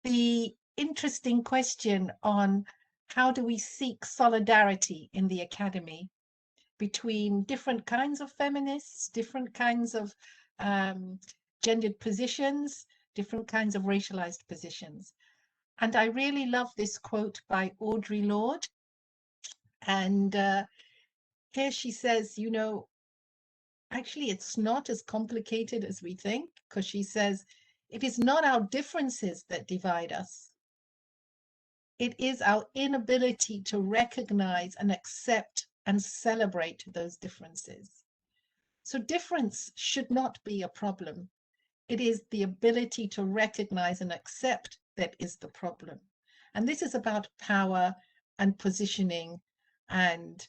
the interesting question on how do we seek solidarity in the academy between different kinds of feminists, different kinds of gendered positions, different kinds of racialized positions. And I really love this quote by Audre Lorde. And here she says, you know, actually, it's not as complicated as we think, because she says, it is not our differences that divide us. It is our inability to recognize and accept and celebrate those differences. So difference should not be a problem. It is the ability to recognize and accept that is the problem. And this is about power and positioning and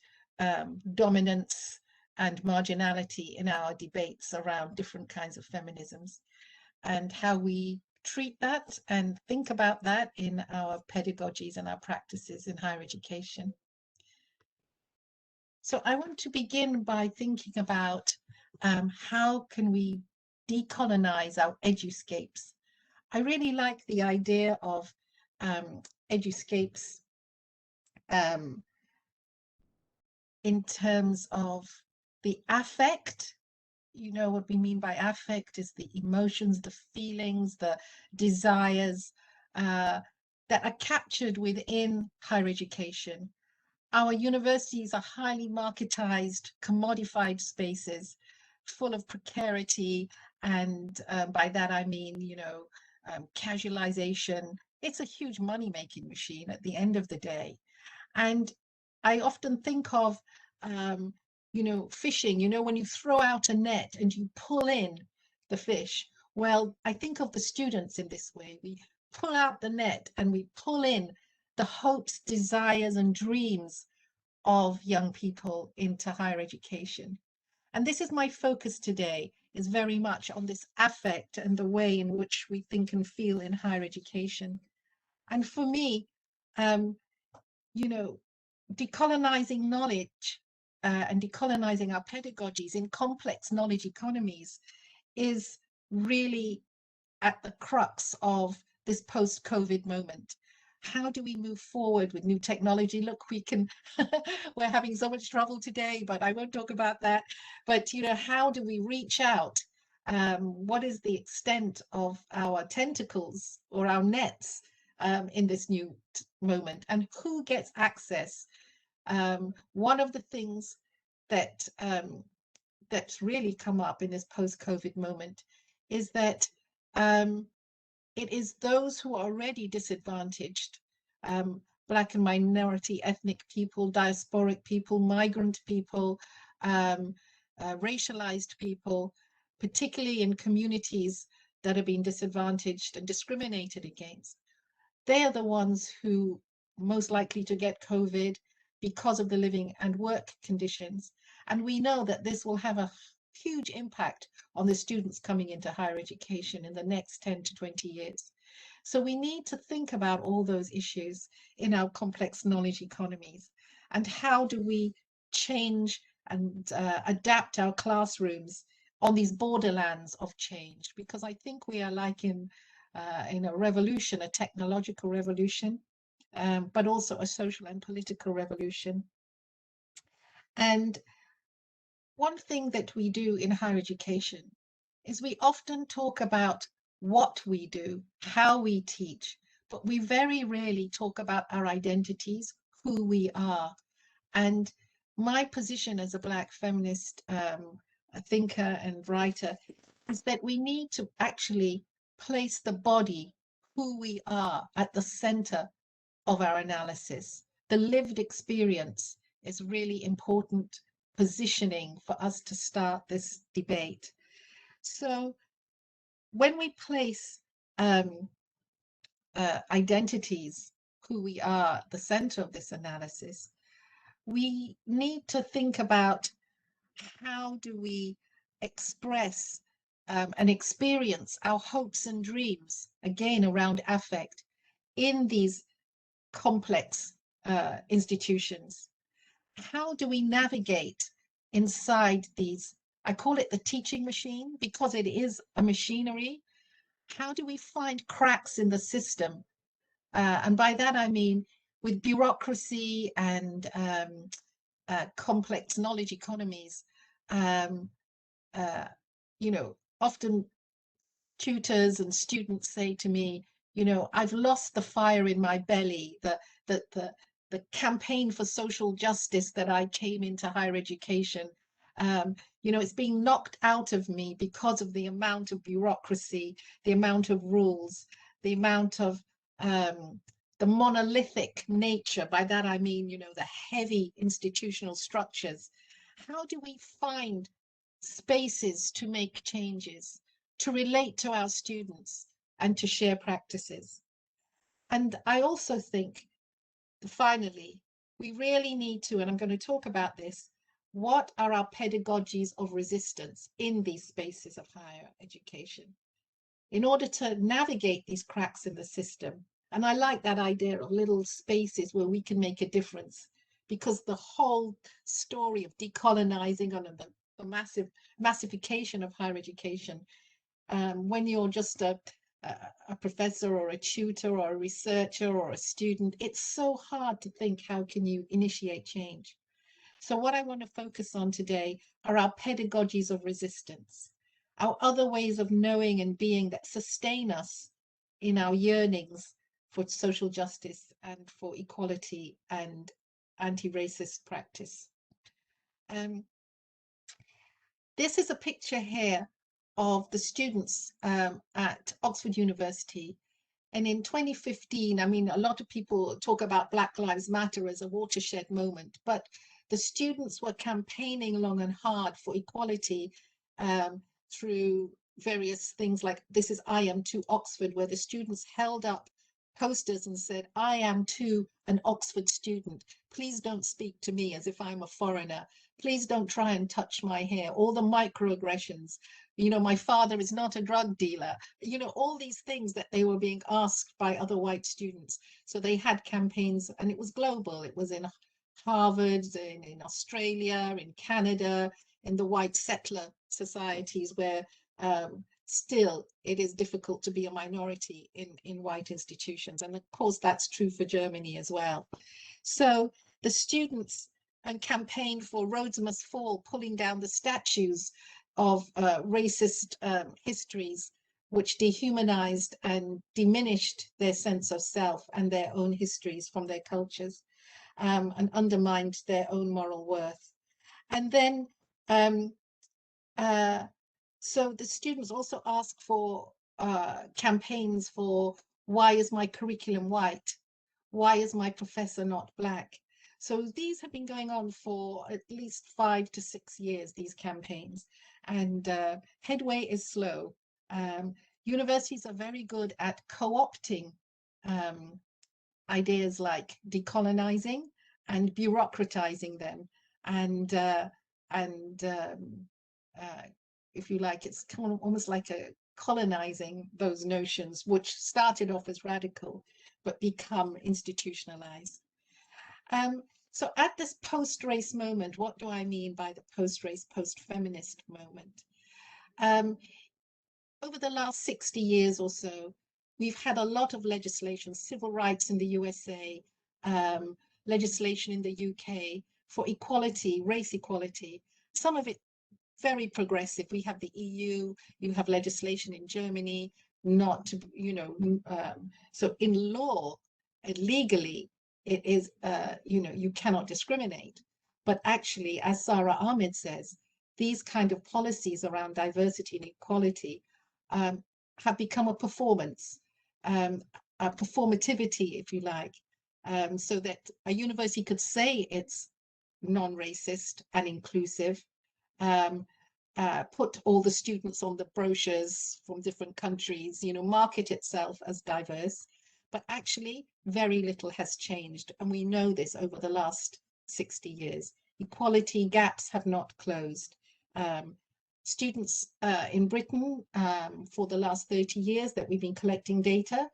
dominance and marginality in our debates around different kinds of feminisms, and how we treat that and think about that in our pedagogies and our practices in higher education. So I want to begin by thinking about how can we decolonize our eduscapes. I really like the idea of eduscapes in terms of the affect. You know, what we mean by affect is the emotions, the feelings, the desires that are captured within higher education. Our universities are highly marketized, commodified spaces full of precarity. And by that, I mean, you know, casualization. It's a huge money-making machine at the end of the day. And I often think of, you know, fishing, you know, when you throw out a net and you pull in the fish. Well, I think of the students in this way. We pull out the net and we pull in the hopes, desires, and dreams of young people into higher education. And this is my focus today, is very much on this affect and the way in which we think and feel in higher education. And for me, you know, decolonizing knowledge and decolonizing our pedagogies in complex knowledge economies is really at the crux of this post-COVID moment. How do we move forward with new technology? Look, we're having so much trouble today, but I won't talk about that. But, you know, how do we reach out? What is the extent of our tentacles or our nets in this new moment? And who gets access? One of the things that that's really come up in this post-COVID moment is that it is those who are already disadvantaged, Black and minority ethnic people, diasporic people, migrant people, racialized people, particularly in communities that are being disadvantaged and discriminated against. They are the ones who most likely to get COVID because of the living and work conditions. And we know that this will have a huge impact on the students coming into higher education in the next 10 to 20 years. So we need to think about all those issues in our complex knowledge economies. And how do we change and adapt our classrooms on these borderlands of change? Because I think we are like in a revolution, a technological revolution, but also a social and political revolution. And one thing that we do in higher education is we often talk about what we do, how we teach, but we very rarely talk about our identities, who we are. And my position as a Black feminist thinker and writer is that we need to actually place the body, who we are, at the center of our analysis. The lived experience is really important positioning for us to start this debate. So when we place identities, who we are, at the center of this analysis, we need to think about how do we express and experience our hopes and dreams, again, around affect, in these complex institutions. How do we navigate inside these? I call it the teaching machine because it is a machinery, how do we find cracks in the system? And by that, I mean, with bureaucracy and complex knowledge economies, um, you know, often tutors and students say to me, you know, I've lost the fire in my belly, the campaign for social justice that I came into higher education. You know, it's being knocked out of me because of the amount of bureaucracy, the amount of rules, the amount of the monolithic nature. By that I mean, you know, the heavy institutional structures. How do we find spaces to make changes, to relate to our students, and to share practices? And I also think, finally, we really need to, and I'm going to talk about this, what are our pedagogies of resistance in these spaces of higher education in order to navigate these cracks in the system? And I like that idea of little spaces where we can make a difference, because the whole story of decolonizing and the massification of higher education, when you're just a professor or a tutor or a researcher or a student, it's so hard to think, how can you initiate change? So what I want to focus on today are our pedagogies of resistance, our other ways of knowing and being that sustain us in our yearnings for social justice and for equality and anti-racist practice. This is a picture here of the students at Oxford University. And in 2015, I mean, a lot of people talk about Black Lives Matter as a watershed moment, but the students were campaigning long and hard for equality through various things like, this is I Am Too Oxford, where the students held up posters and said, I am too an Oxford student. Please don't speak to me as if I'm a foreigner. Please don't try and touch my hair. All the microaggressions, you know, my father is not a drug dealer, you know, all these things that they were being asked by other white students. So they had campaigns, and it was global. It was in Harvard, in Australia, in Canada, in the white settler societies where still it is difficult to be a minority in white institutions. And of course, that's true for Germany as well. So the students campaigned for Rhodes Must Fall, pulling down the statues of racist histories, which dehumanized and diminished their sense of self and their own histories from their cultures, and undermined their own moral worth. And then so the students also asked for campaigns for, why is my curriculum white? Why is my professor not Black? So these have been going on for at least 5 to 6 years, these campaigns, and headway is slow. Universities are very good at co-opting ideas like decolonizing and bureaucratizing them, and if you like, it's kind of almost like a colonizing those notions, which started off as radical, but become institutionalized. So at this post-race moment, what do I mean by the post-race, post-feminist moment? Over the last 60 years or so, we've had a lot of legislation, civil rights in the USA, legislation in the UK for equality, race equality, some of it very progressive. We have the EU, you have legislation in Germany, not to, you know, so in law, legally, it is, you know, you cannot discriminate. But actually, as Sarah Ahmed says, these kind of policies around diversity and equality have become a performance, a performativity, if you like, so that a university could say it's non-racist and inclusive, put all the students on the brochures from different countries, you know, market itself as diverse, but actually very little has changed. And we know this over the last 60 years. Equality gaps have not closed. Students in Britain, for the last 30 years that we've been collecting data,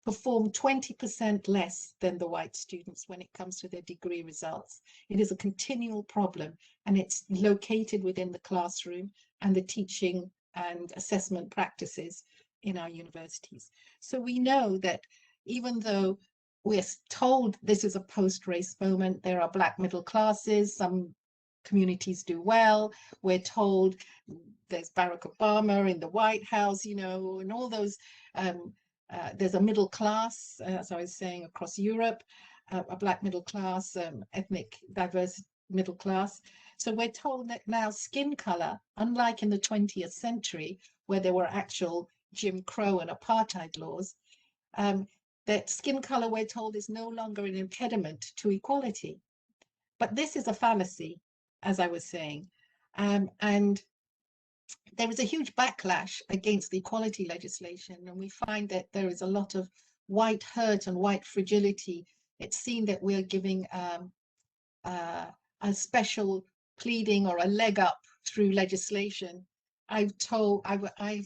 perform 20% less than the white students when it comes to their degree results. It is a continual problem, and it's located within the classroom and the teaching and assessment practices in our universities. So we know that even though we're told this is a post-race moment, there are Black middle classes, some communities do well, we're told there's Barack Obama in the White House, you know, and all those, there's a middle class, as I was saying, across Europe, a Black middle class, ethnic diverse middle class. So we're told that now skin color, unlike in the 20th century, where there were actual Jim Crow and apartheid laws, that skin color, we're told, is no longer an impediment to equality. But this is a fallacy, as I was saying. And there is a huge backlash against the equality legislation, and we find that there is a lot of white hurt and white fragility. It's seen that we're giving a special pleading or a leg up through legislation. I've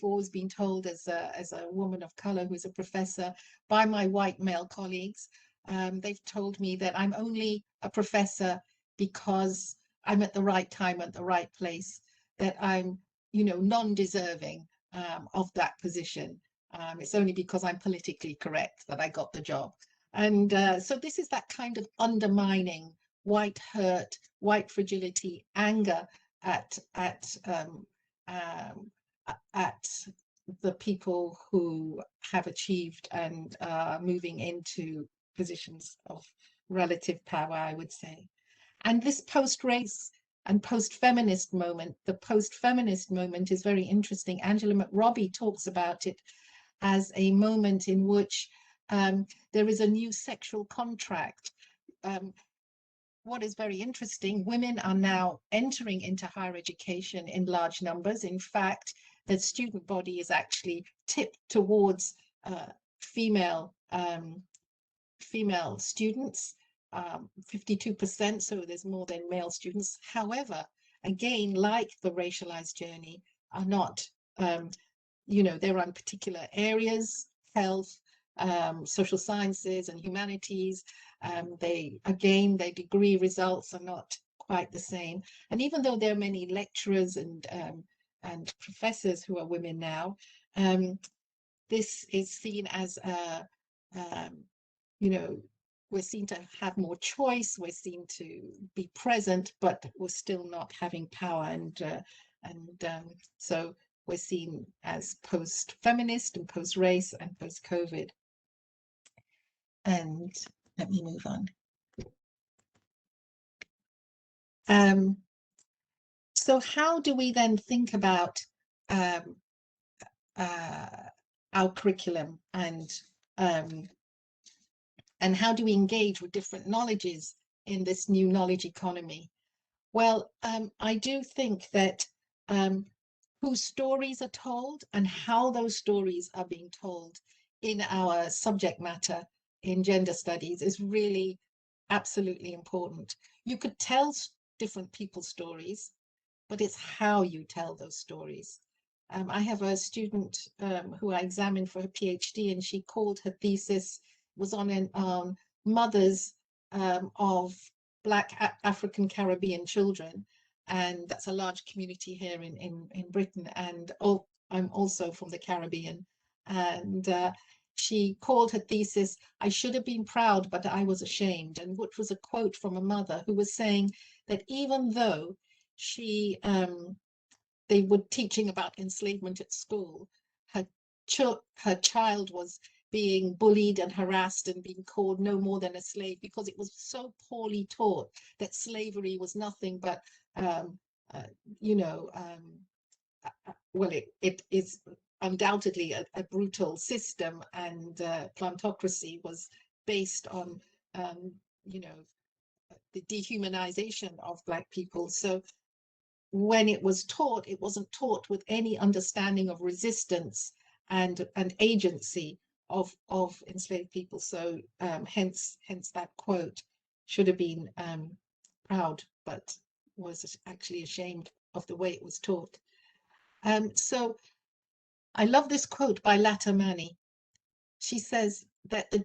always been told as a woman of color who's a professor by my white male colleagues, they've told me that I'm only a professor because I'm at the right time, at the right place, that I'm, you know, non-deserving of that position. It's only because I'm politically correct that I got the job. And so this is that kind of undermining white hurt, white fragility, anger at the people who have achieved and moving into positions of relative power, I would say. And this post-race and post-feminist moment, the post-feminist moment is very interesting. Angela McRobbie talks about it as a moment in which there is a new sexual contract. What is very interesting, women are now entering into higher education in large numbers. In fact, the student body is actually tipped towards female students, 52%, so there's more than male students. However, again, like the racialized journey, are not, you know, they're on particular areas, health, social sciences and humanities. Their degree results are not quite the same. And even though there are many lecturers and professors who are women now, this is seen as you know, we're seen to have more choice, we're seen to be present, but we're still not having power. And so we're seen as post-feminist and post-race and post-COVID. And let me move on. So how do we then think about our curriculum, and how do we engage with different knowledges in this new knowledge economy? Well, I do think that whose stories are told and how those stories are being told in our subject matter in gender studies is really absolutely important. You could tell different people's stories, but it's how you tell those stories. I have a student who I examined for her PhD, and she called her thesis, was on mothers of Black African Caribbean children. And that's a large community here in Britain. And I'm also from the Caribbean. And she called her thesis, "I should have been proud, but I was ashamed," and which was a quote from a mother who was saying that even though they were teaching about enslavement at school, her child was being bullied and harassed and being called no more than a slave, because it was so poorly taught that slavery was nothing but, you know, well, it is undoubtedly a brutal system, and plantocracy was based on, you know, the dehumanization of Black people. So when it was taught, it wasn't taught with any understanding of resistance and agency of enslaved people. So hence that quote, "should have been proud, but was actually ashamed of the way it was taught." So I love this quote by Lata Mani. She says that the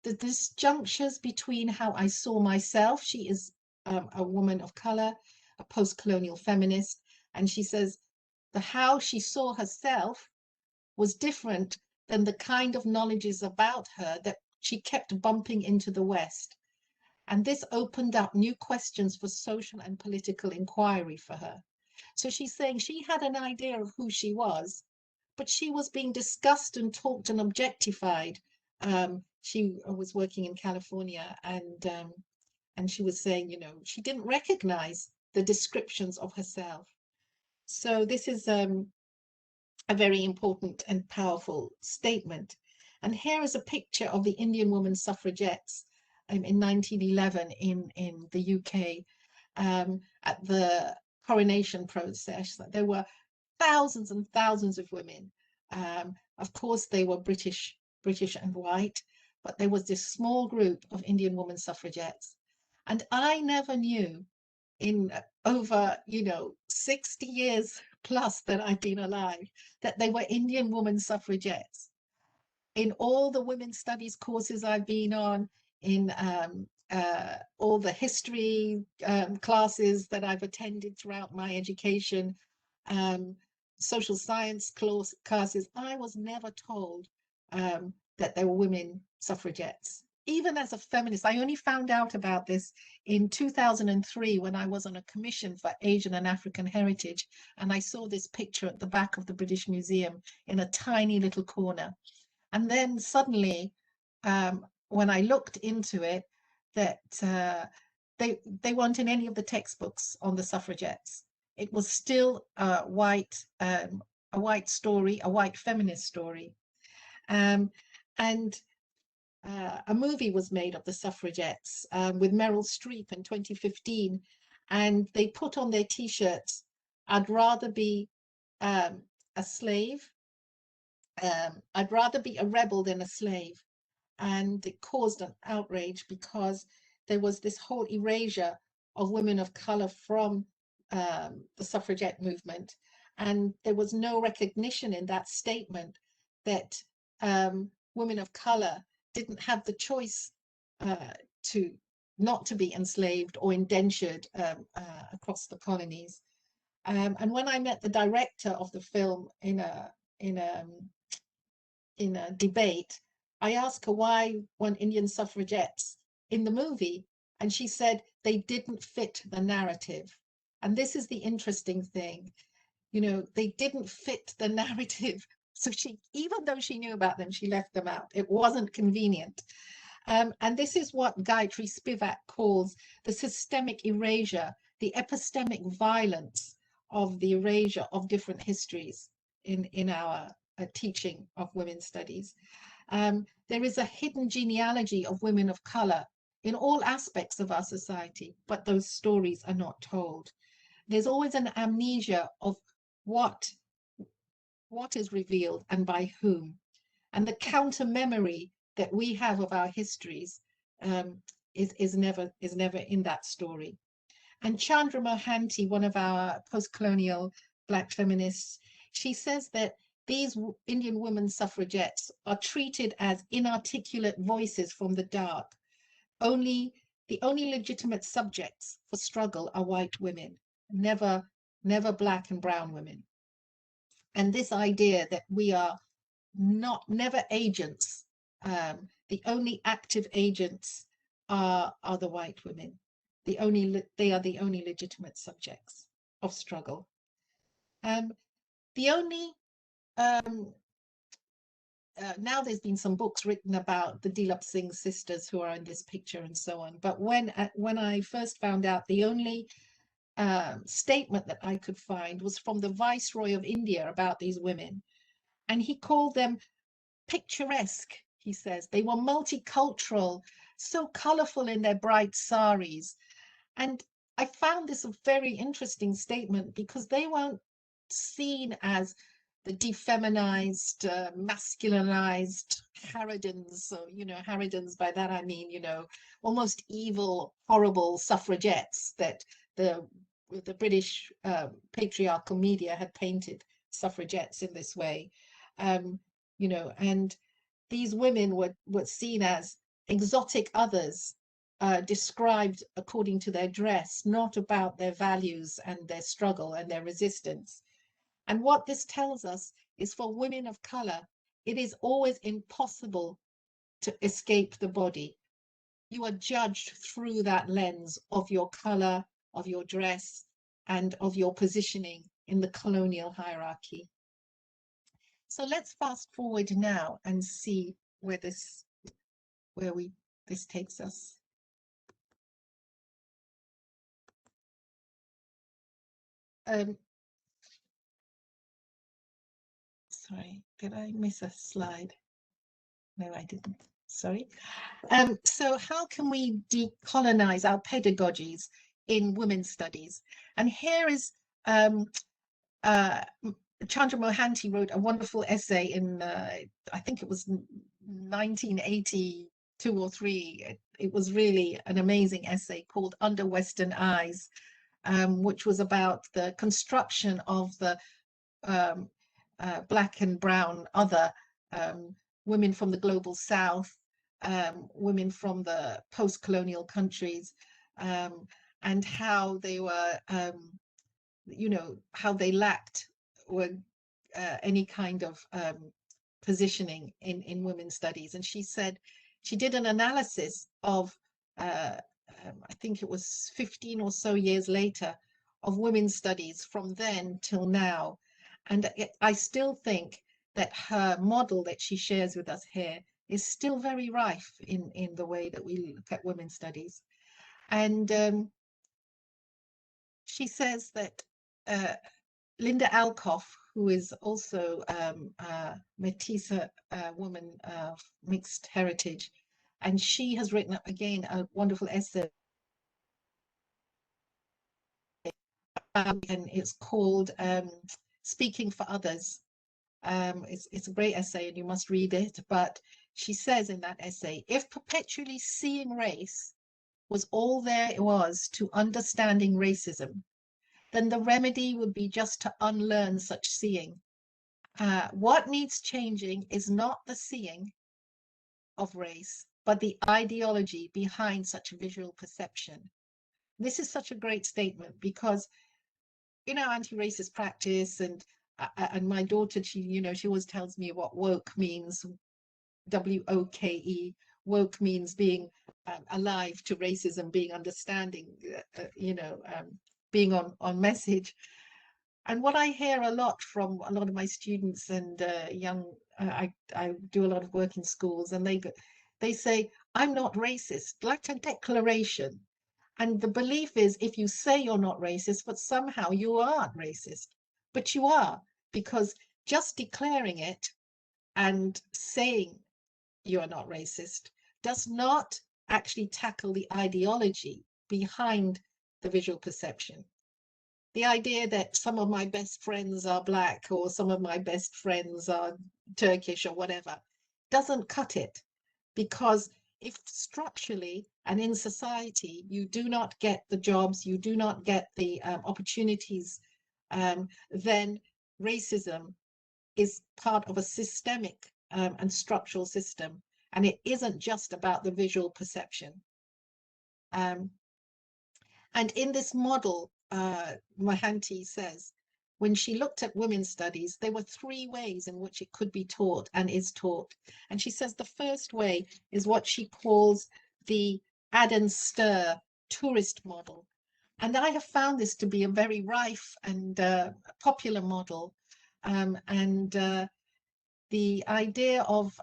disjunctures between how I saw myself, she is a woman of color, a post-colonial feminist, and she says the how she saw herself was different than the kind of knowledges about her that she kept bumping into the West. And this opened up new questions for social and political inquiry for her. So she's saying she had an idea of who she was, but she was being discussed and talked and objectified. She was working in California, and she was saying, you know, she didn't recognize the descriptions of herself. So this is a very important and powerful statement. And here is a picture of the Indian women suffragettes in 1911 in the UK at the coronation process. There were thousands and thousands of women. Of course, they were British and white, but there was this small group of Indian women suffragettes. And I never knew in over, 60 years plus that I've been alive, that they were Indian women suffragettes. In all the women's studies courses I've been on, in all the history classes that I've attended throughout my education, social science classes, I was never told that there were women suffragettes. Even as a feminist, I only found out about this in 2003 when I was on a commission for Asian and African heritage, and I saw this picture at the back of the British Museum in a tiny little corner. And then suddenly, when I looked into it, that they weren't in any of the textbooks on the suffragettes. It was still a white story, a white feminist story. And a movie was made of the suffragettes with Meryl Streep in 2015, and they put on their T-shirts, "I'd rather be a slave. I'd rather be a rebel than a slave." And it caused an outrage because there was this whole erasure of women of color from the suffragette movement. And there was no recognition in that statement that women of color didn't have the choice to not to be enslaved or indentured across the colonies. And when I met the director of the film in a debate, I asked her why weren't Indian suffragettes in the movie, and she said they didn't fit the narrative. And this is the interesting thing, they didn't fit the narrative. So she, even though she knew about them, she left them out. It wasn't convenient. And this is what Gayatri Spivak calls the systemic erasure, the epistemic violence of the erasure of different histories in our teaching of women's studies. There is a hidden genealogy of women of color in all aspects of our society, but those stories are not told. There's always an amnesia of what is revealed and by whom. And the counter memory that we have of our histories is never in that story. And Chandra Mohanty, one of our post-colonial Black feminists, she says that these Indian women suffragettes are treated as inarticulate voices from the dark. The only legitimate subjects for struggle are white women, never Black and brown women. And this idea that we are never agents, the only active agents are the white women. They are the only legitimate subjects of struggle. The only now there's been some books written about the Dilip Singh sisters who are in this picture and so on. But when I first found out, the only statement that I could find was from the Viceroy of India about these women. And he called them picturesque, he says. They were multicultural, so colorful in their bright saris. And I found this a very interesting statement because they weren't seen as the defeminized, masculinized harridans. So, harridans, by that I mean, almost evil, horrible suffragettes that the British patriarchal media had painted suffragettes in this way. And these women were seen as exotic others, described according to their dress, not about their values and their struggle and their resistance. And what this tells us is for women of color, it is always impossible to escape the body. You are judged through that lens of your color, of your dress, and of your positioning in the colonial hierarchy. So let's fast forward now and see where this takes us. Sorry, did I miss a slide? No, I didn't. Sorry. So how can we decolonize our pedagogies in women's studies? And here is Chandra Mohanty wrote a wonderful essay in, I think it was 1982 or 3. It was really an amazing essay called Under Western Eyes, which was about the construction of the Black and brown other women from the global South, women from the post-colonial countries, and how they were, you know, how they lacked any kind of positioning in women's studies. And she said, she did an analysis of, I think it was 15 or so years later, of women's studies from then till now. And I still think that her model that she shares with us here is still very rife in the way that we look at women's studies. And she says that Linda Alcoff, who is also a Métis woman of mixed heritage, and she has written, again, a wonderful essay, and it's called Speaking for Others. It's a great essay and you must read it, but she says in that essay, if perpetually seeing race was all there was to understanding racism, then the remedy would be just to unlearn such seeing. What needs changing is not the seeing of race, but the ideology behind such visual perception. This is such a great statement because, you know, anti-racist practice and my daughter, she always tells me what woke means, W-O-K-E. Woke means being alive to racism, being understanding, being on message. And what I hear a lot from a lot of my students and I do a lot of work in schools, and they say, I'm not racist, like a declaration. And the belief is, if you say you're not racist, but somehow you aren't racist, but you are, because just declaring it and saying you are not racist does not actually tackle the ideology behind the visual perception. The idea that some of my best friends are Black or some of my best friends are Turkish or whatever doesn't cut it, because if structurally and in society you do not get the jobs, you do not get the opportunities, then racism is part of a systemic and structural system, and it isn't just about the visual perception. And in this model, Mohanty says, when she looked at women's studies, there were 3 ways in which it could be taught and is taught. And she says the first way is what she calls the add and stir tourist model. And I have found this to be a very rife and popular model. And the idea of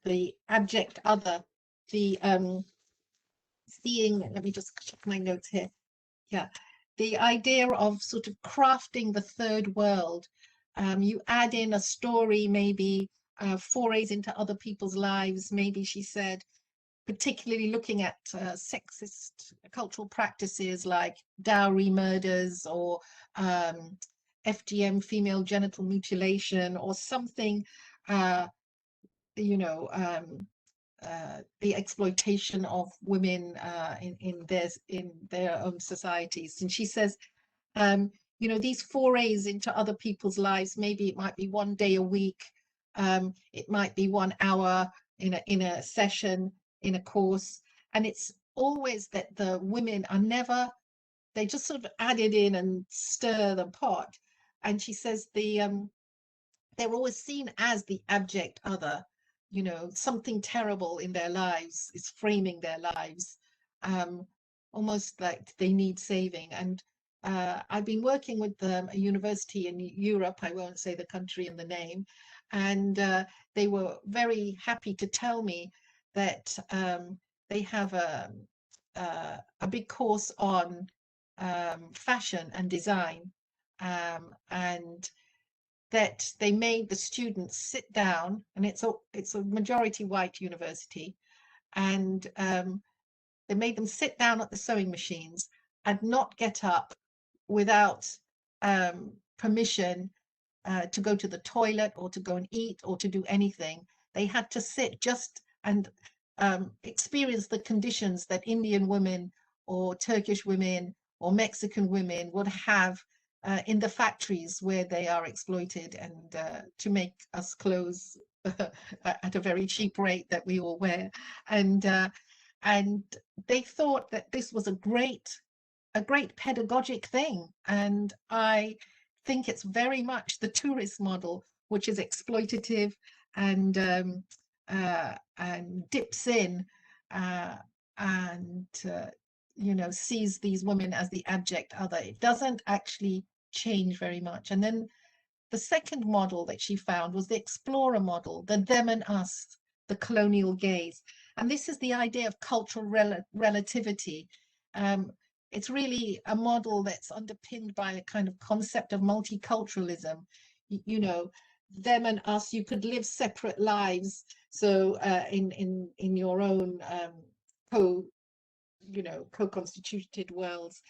the abject other, the seeing, let me just check my notes here. Yeah, the idea of sort of crafting the third world. You add in a story, maybe forays into other people's lives. Maybe she said, particularly looking at sexist cultural practices like dowry murders or FGM, female genital mutilation, or something, the exploitation of women in their own societies. And she says, these forays into other people's lives, maybe it might be 1 day a week, it might be 1 hour in a session, in a course, and it's always that the women are never they just sort of added in and stir the pot. And she says they're always seen as the abject other, you know, something terrible in their lives is framing their lives, almost like they need saving. And I've been working with a university in Europe, I won't say the country and the name, and they were very happy to tell me that they have a big course on fashion and design, and that they made the students sit down, and it's a majority white university, and they made them sit down at the sewing machines and not get up without permission to go to the toilet or to go and eat or to do anything. They had to sit just and experience the conditions that Indian women or Turkish women or Mexican women would have in the factories where they are exploited, and to make us clothes at a very cheap rate that we all wear. And they thought that this was a great pedagogic thing. And I think it's very much the tourist model, which is exploitative and dips in and you know, sees these women as the abject other. It doesn't actually change very much. And then the second model that she found was the explorer model, the them and us, the colonial gaze. And this is the idea of cultural relativity. It's really a model that's underpinned by a kind of concept of multiculturalism. You know, them and us, you could live separate lives. So in your own co-constituted worlds.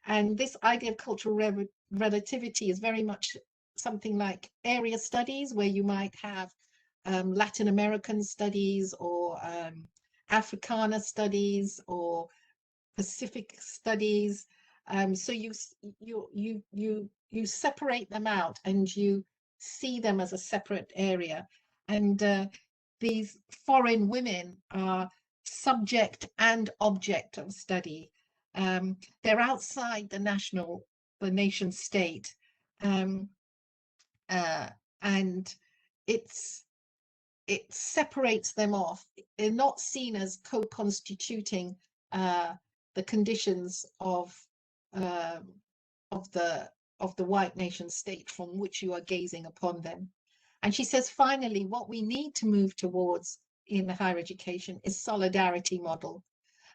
And this idea of cultural relativity is very much something like area studies, where you might have Latin American studies or Africana studies or Pacific studies. So you separate them out and you see them as a separate area. And these foreign women are subject and object of study. They're outside the nation state, and it separates them off. They're not seen as co-constituting the conditions of the white nation state from which you are gazing upon them. And she says, finally, what we need to move towards in higher education is solidarity model.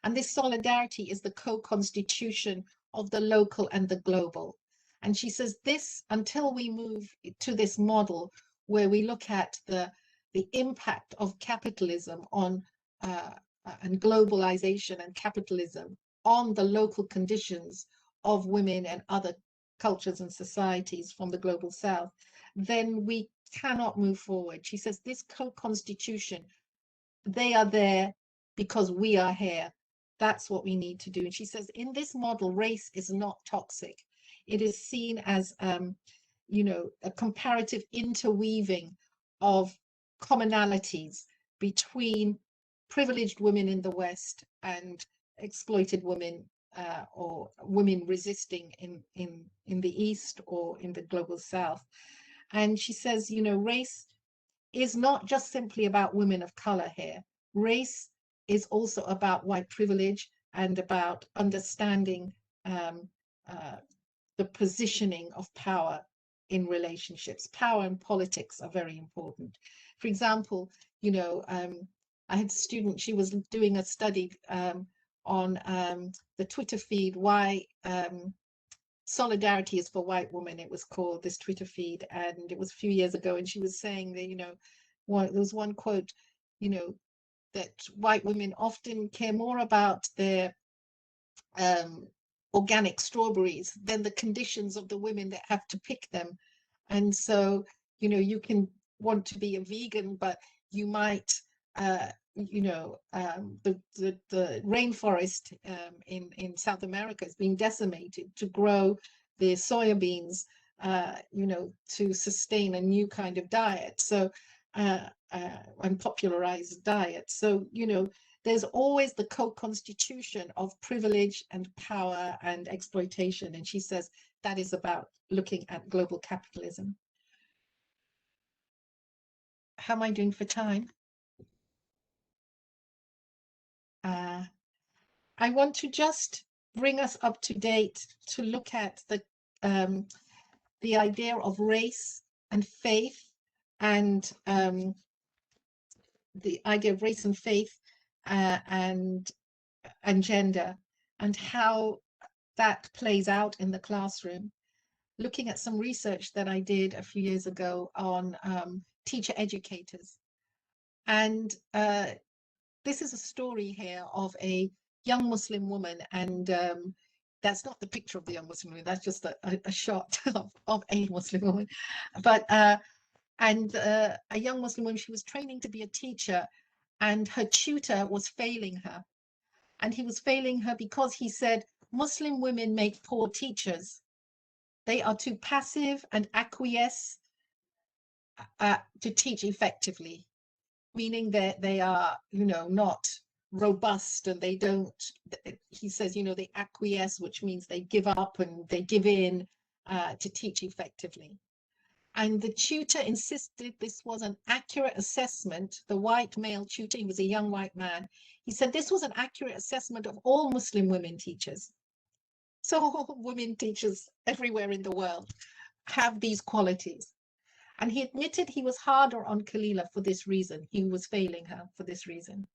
And this solidarity is the co-constitution of the local and the global. And she says this, until we move to this model where we look at the impact of capitalism on and globalization and capitalism on the local conditions of women and other cultures and societies from the global south, then we cannot move forward. She says this co-constitution, they are there because we are here. That's what we need to do. And she says, in this model, race is not toxic. It is seen as, you know, a comparative interweaving of commonalities between privileged women in the West and exploited women or women resisting in the East or in the global South. And she says, you know, race is not just simply about women of color here. Race is also about white privilege and about understanding the positioning of power in relationships. Power and politics are very important. For example, you know, I had a student, she was doing a study on the Twitter feed, why Solidarity is for White Women, it was called, this Twitter feed, and it was a few years ago, and she was saying that, you know, there was one quote, you know, that white women often care more about their organic strawberries than the conditions of the women that have to pick them. And so, you know, you can want to be a vegan, but you might, you know, the rainforest in South America is being decimated to grow the soya beans, you know, to sustain a new kind of diet. So and popularized diet. So, you know, there's always the co-constitution of privilege and power and exploitation. And she says that is about looking at global capitalism. How am I doing for time? I want to just bring us up to date to look at the idea of race and faith, and the idea of race and faith and gender, and how that plays out in the classroom. Looking at some research that I did a few years ago on teacher educators. And this is a story here of a young Muslim woman, and that's not the picture of the young Muslim woman, that's just a shot of a Muslim woman. But a young Muslim woman, she was training to be a teacher, and her tutor was failing her. And he was failing her because he said, Muslim women make poor teachers. They are too passive and acquiesce to teach effectively, meaning that they are, you know, not robust, and they don't, he says, you know, they acquiesce, which means they give up and they give in to teach effectively. And the tutor insisted this was an accurate assessment. The white male tutor, he was a young white man, he said this was an accurate assessment of all Muslim women teachers. So women teachers everywhere in the world have these qualities. And he admitted he was harder on Kalila for this reason. He was failing her for this reason.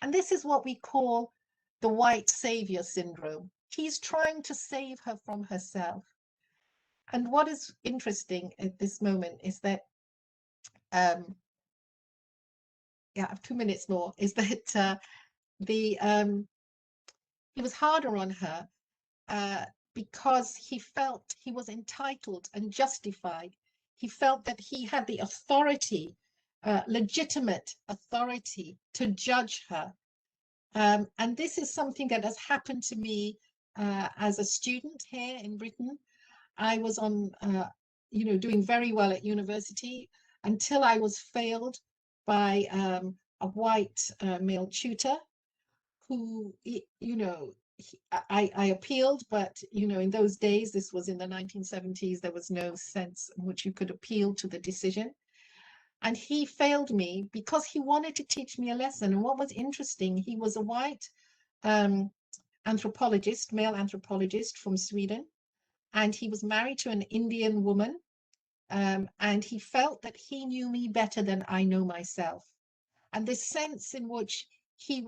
And this is what we call the white savior syndrome. He's trying to save her from herself. And what is interesting at this moment is that, yeah, I have 2 minutes more, is that he was harder on her because he felt he was entitled and justified. He felt that he had the authority, legitimate authority, to judge her. And this is something that has happened to me as a student here in Britain. I was on, you know, doing very well at university until I was failed by a white male tutor who, you know, I appealed, but, you know, in those days, this was in the 1970s, there was no sense in which you could appeal to the decision. And he failed me because he wanted to teach me a lesson. And what was interesting, he was a white anthropologist, male anthropologist from Sweden, and he was married to an Indian woman. And he felt that he knew me better than I know myself. And this sense in which he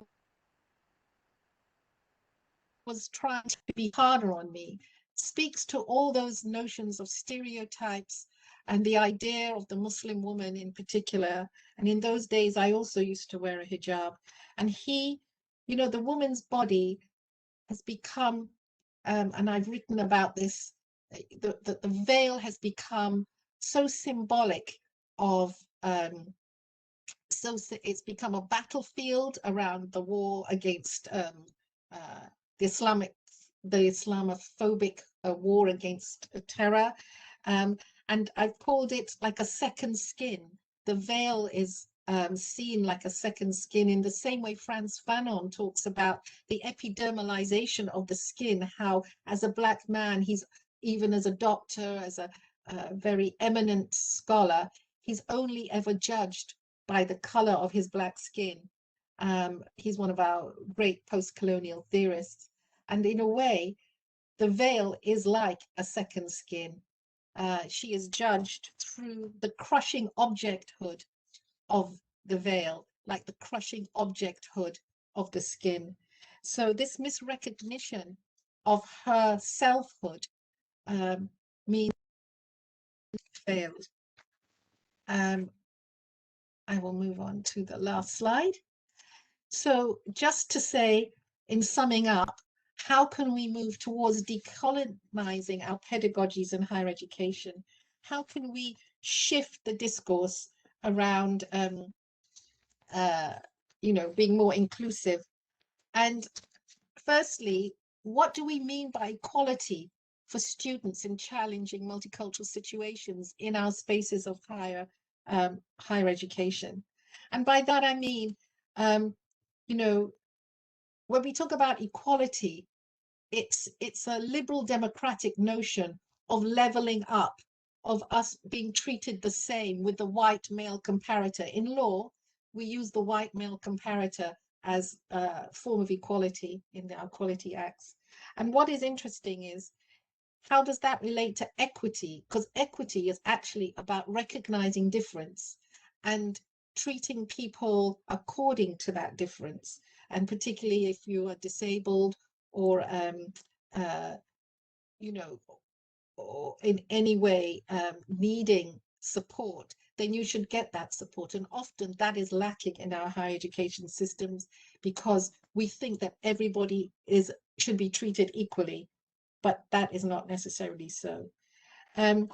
was trying to be harder on me speaks to all those notions of stereotypes and the idea of the Muslim woman in particular. And in those days, I also used to wear a hijab. And he, you know, the woman's body has become, and I've written about this, the veil has become so symbolic of, so it's become a battlefield around the war against the Islamophobic war against terror. And I've called it like a second skin. The veil is seen like a second skin, in the same way Frantz Fanon talks about the epidermalization of the skin, how as a Black man, he's, even as a doctor, as a very eminent scholar, he's only ever judged by the color of his Black skin. He's one of our great post-colonial theorists. And in a way, the veil is like a second skin. She is judged through the crushing objecthood of the veil, like the crushing objecthood of the skin. So this misrecognition of her selfhood means failed. I will move on to the last slide. So just to say, in summing up, how can we move towards decolonizing our pedagogies in higher education? How can we shift the discourse around, you know, being more inclusive? And firstly, what do we mean by equality for students in challenging multicultural situations in our spaces of higher higher education. And by that, I mean, you know, when we talk about equality, it's a liberal democratic notion of leveling up, of us being treated the same with the white male comparator. In law, we use the white male comparator as a form of equality in the Equality Acts. And what is interesting is, how does that relate to equity? Because equity is actually about recognizing difference and treating people according to that difference. And particularly if you are disabled or, you know, or in any way needing support, then you should get that support. And often that is lacking in our higher education systems because we think that everybody should be treated equally, but that is not necessarily so. And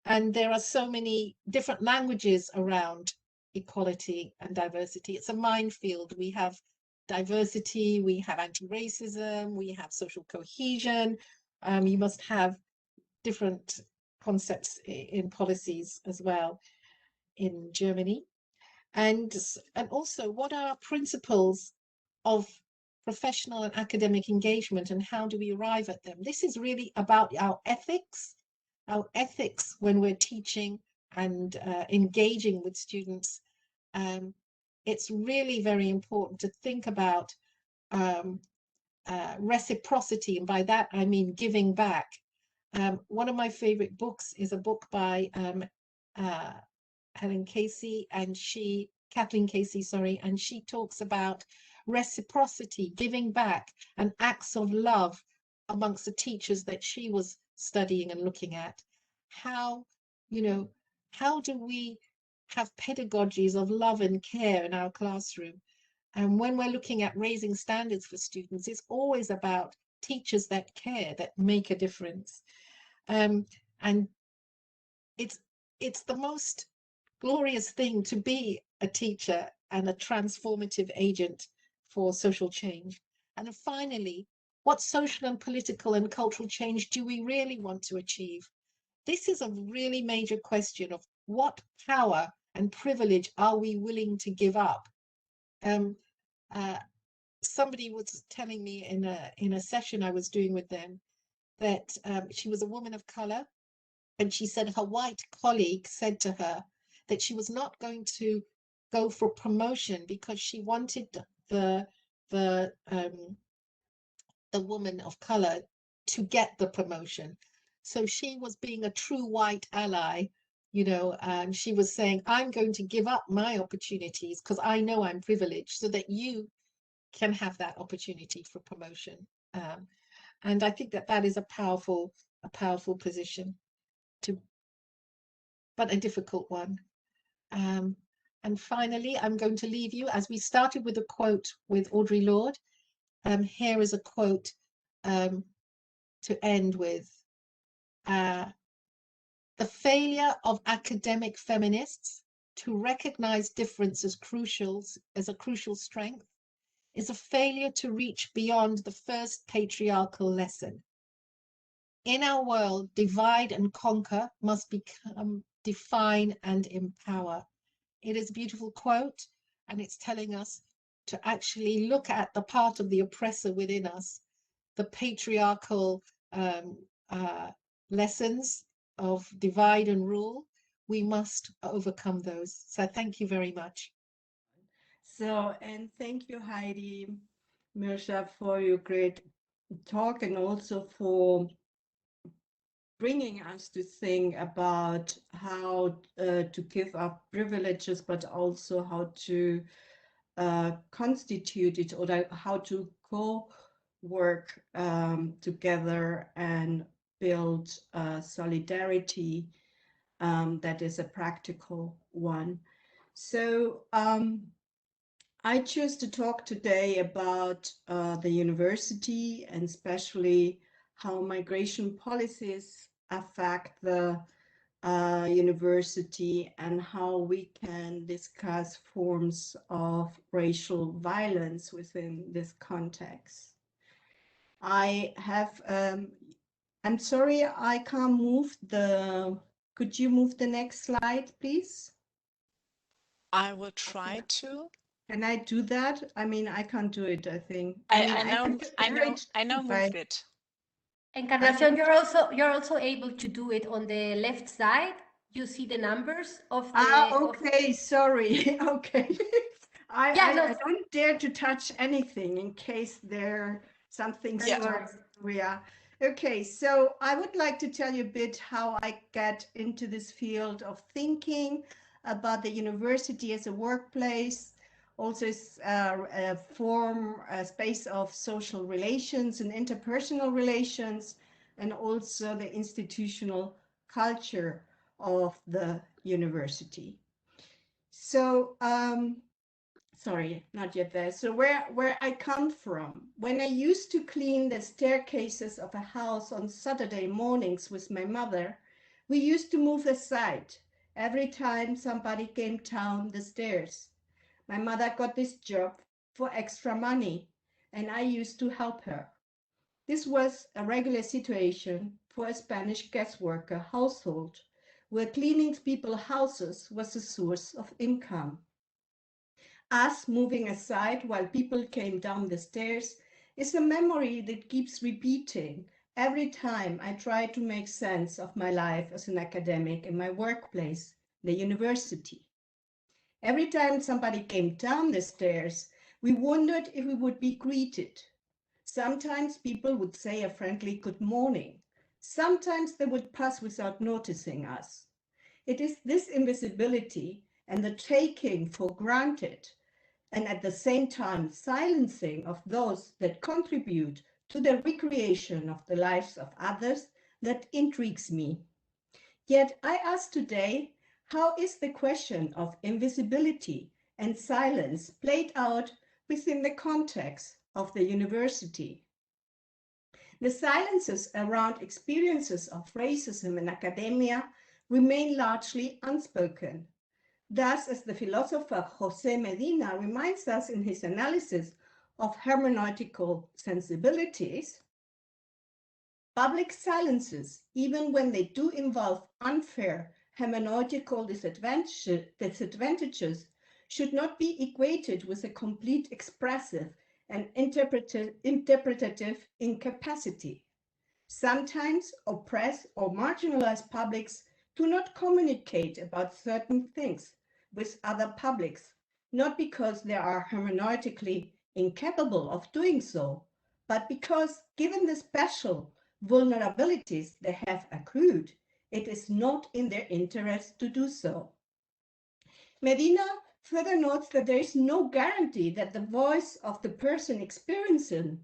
there are so many different languages around equality and diversity. It's a minefield. We have diversity, we have anti-racism, we have social cohesion. You must have different concepts in policies as well in Germany. And also, what are our principles of professional and academic engagement, and how do we arrive at them? This is really about our ethics when we're teaching and engaging with students. It's really very important to think about reciprocity, and by that I mean giving back. One of my favorite books is a book by Kathleen Casey, and she talks about reciprocity, giving back, and acts of love amongst the teachers that she was studying and looking at. How, how do we have pedagogies of love and care in our classroom? And when we're looking at raising standards for students, it's always about teachers that care, that make a difference. And it's the most glorious thing to be a teacher and a transformative agent for social change. And finally, what social and political and cultural change do we really want to achieve? This is a really major question of what power and privilege are we willing to give up? Somebody was telling me in a session I was doing with them that she was a woman of color, and she said her white colleague said to her that she was not going to go for promotion because she wanted the woman of color to get the promotion. So she was being a true white ally, she was saying, I'm going to give up my opportunities because I know I'm privileged so that you can have that opportunity for promotion. And I think that is a powerful position, but a difficult one. And finally, I'm going to leave you, as we started with a quote with Audre Lorde. Here is a quote to end with. The failure of academic feminists to recognize difference as a crucial strength is a failure to reach beyond the first patriarchal lesson. In our world, divide and conquer must become define and empower. It is a beautiful quote, and it's telling us to actually look at the part of the oppressor within us, the patriarchal lessons of divide and rule. We must overcome those. So thank you very much. So, and thank you, Heidi, Mirsha, for your great talk, and also for bringing us to think about how to give up privileges, but also how to constitute it, or how to co-work together and build solidarity that is a practical one. So I choose to talk today about the university, and especially how migration policies affect the university and how we can discuss forms of racial violence within this context. I have, I'm sorry, I can't move could you move the next slide, please? I will try to. Can I do that? I mean, I can't do it, I think. I know move it. Encarnación, you're also able to do it on the left side. You see the numbers of the. Okay, sorry. Okay. I don't dare to touch anything in case there something stops. Yeah. Okay, so I would like to tell you a bit how I get into this field of thinking about the university as a workplace, also as a space of social relations and interpersonal relations, and also the institutional culture of the university. So, sorry, not yet there. So where I come from, when I used to clean the staircases of a house on Saturday mornings with my mother, we used to move aside every time somebody came down the stairs. My mother got this job for extra money, and I used to help her. This was a regular situation for a Spanish guest worker household, where cleaning people's houses was a source of income. Us moving aside while people came down the stairs is a memory that keeps repeating every time I try to make sense of my life as an academic in my workplace, the university. Every time somebody came down the stairs, we wondered if we would be greeted. Sometimes people would say a friendly good morning. Sometimes they would pass without noticing us. It is this invisibility and the taking for granted, and at the same time silencing of those that contribute to the recreation of the lives of others, that intrigues me. Yet I ask today, how is the question of invisibility and silence played out within the context of the university? The silences around experiences of racism in academia remain largely unspoken. Thus, as the philosopher José Medina reminds us in his analysis of hermeneutical sensibilities, public silences, even when they do involve unfair hermeneutical disadvantages, should not be equated with a complete expressive and interpretative incapacity. Sometimes oppressed or marginalized publics do not communicate about certain things with other publics, not because they are hermeneutically incapable of doing so, but because, given the special vulnerabilities they have accrued, it is not in their interest to do so. Medina further notes that there is no guarantee that the voice of the person experiencing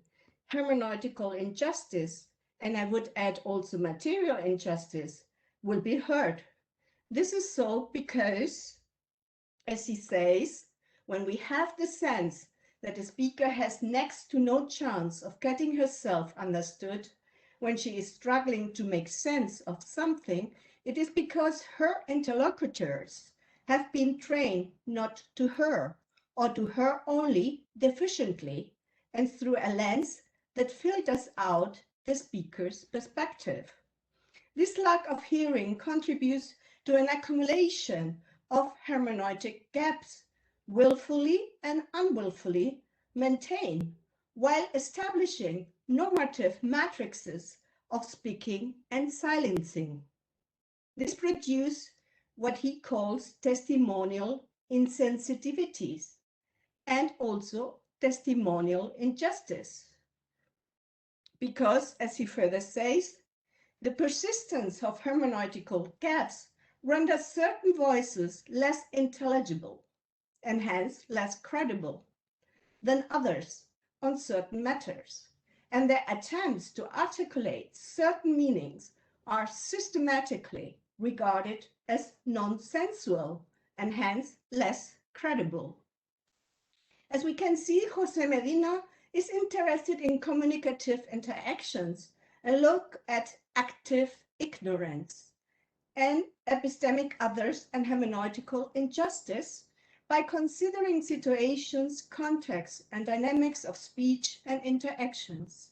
hermeneutical injustice, and I would add also material injustice, will be heard. This is so because, as he says, when we have the sense that the speaker has next to no chance of getting herself understood, when she is struggling to make sense of something, it is because her interlocutors have been trained not to her, or to her only deficiently, and through a lens that filters out the speaker's perspective. This lack of hearing contributes to an accumulation of hermeneutic gaps, willfully and unwillfully maintained, while establishing normative matrices of speaking and silencing. This produces what he calls testimonial insensitivities and also testimonial injustice. Because, as he further says, the persistence of hermeneutical gaps renders certain voices less intelligible and hence less credible than others on certain matters, and their attempts to articulate certain meanings are systematically regarded as nonsensual and hence less credible. As we can see, José Medina is interested in communicative interactions and look at active ignorance and epistemic others and hermeneutical injustice by considering situations, contexts, and dynamics of speech and interactions.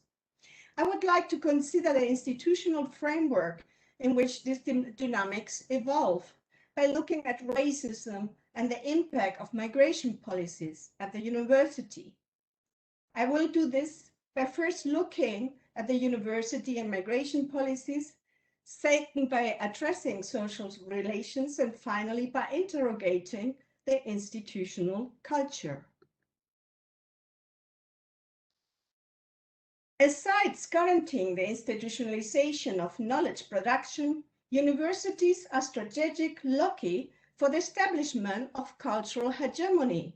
I would like to consider the institutional framework in which these dynamics evolve by looking at racism and the impact of migration policies at the university. I will do this by first looking at the university and migration policies, second by addressing social relations, and finally by interrogating the institutional culture. Besides guaranteeing the institutionalization of knowledge production, universities are strategic locus for the establishment of cultural hegemony.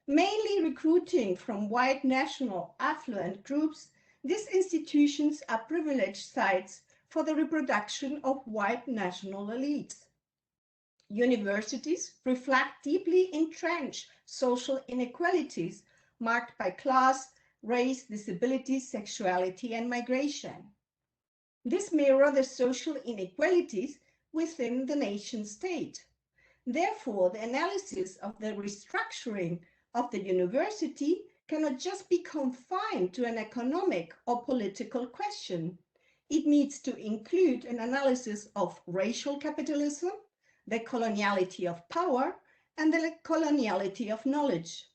Mainly recruiting from white national affluent groups, these institutions are privileged sites for the reproduction of white national elites. Universities reflect deeply entrenched social inequalities marked by class, race, disability, sexuality, and migration. This mirrors the social inequalities within the nation state. Therefore, the analysis of the restructuring of the university cannot just be confined to an economic or political question. It needs to include an analysis of racial capitalism, the coloniality of power, and the coloniality of knowledge.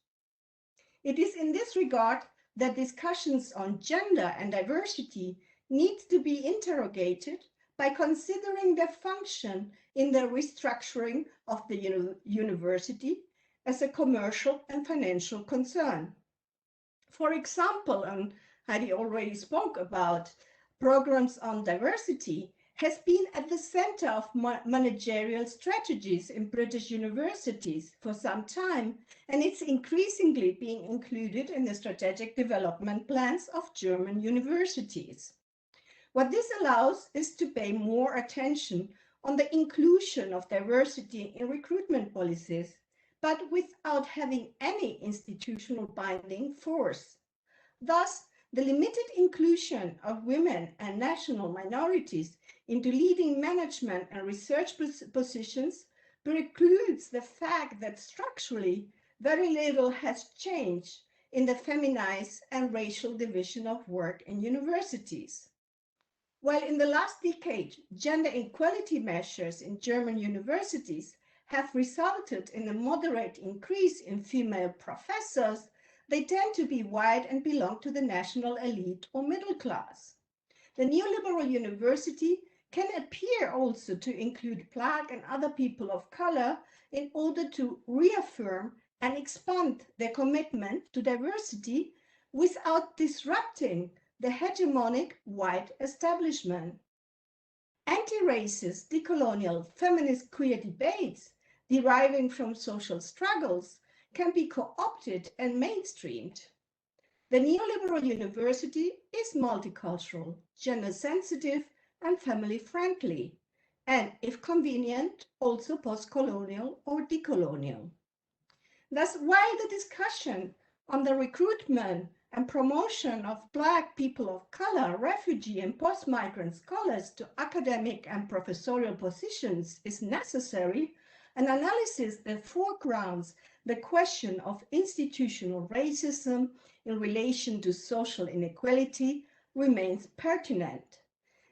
It is in this regard that discussions on gender and diversity need to be interrogated by considering their function in the restructuring of the university as a commercial and financial concern. For example, and Heidi already spoke about, programs on diversity has been at the center of managerial strategies in British universities for some time, and it's increasingly being included in the strategic development plans of German universities. What this allows is to pay more attention on the inclusion of diversity in recruitment policies, but without having any institutional binding force. Thus, the limited inclusion of women and national minorities into leading management and research positions precludes the fact that structurally very little has changed in the feminized and racial division of work in universities. While in the last decade, gender equality measures in German universities have resulted in a moderate increase in female professors, they tend to be white and belong to the national elite or middle class. The neoliberal university can appear also to include Black and other people of color in order to reaffirm and expand their commitment to diversity without disrupting the hegemonic white establishment. Anti-racist, decolonial, feminist queer debates deriving from social struggles can be co-opted and mainstreamed. The neoliberal university is multicultural, gender-sensitive, and family-friendly, and, if convenient, also post-colonial or decolonial. Thus, while the discussion on the recruitment and promotion of Black people of color, refugee, and post-migrant scholars to academic and professorial positions is necessary, an analysis that foregrounds the question of institutional racism in relation to social inequality remains pertinent.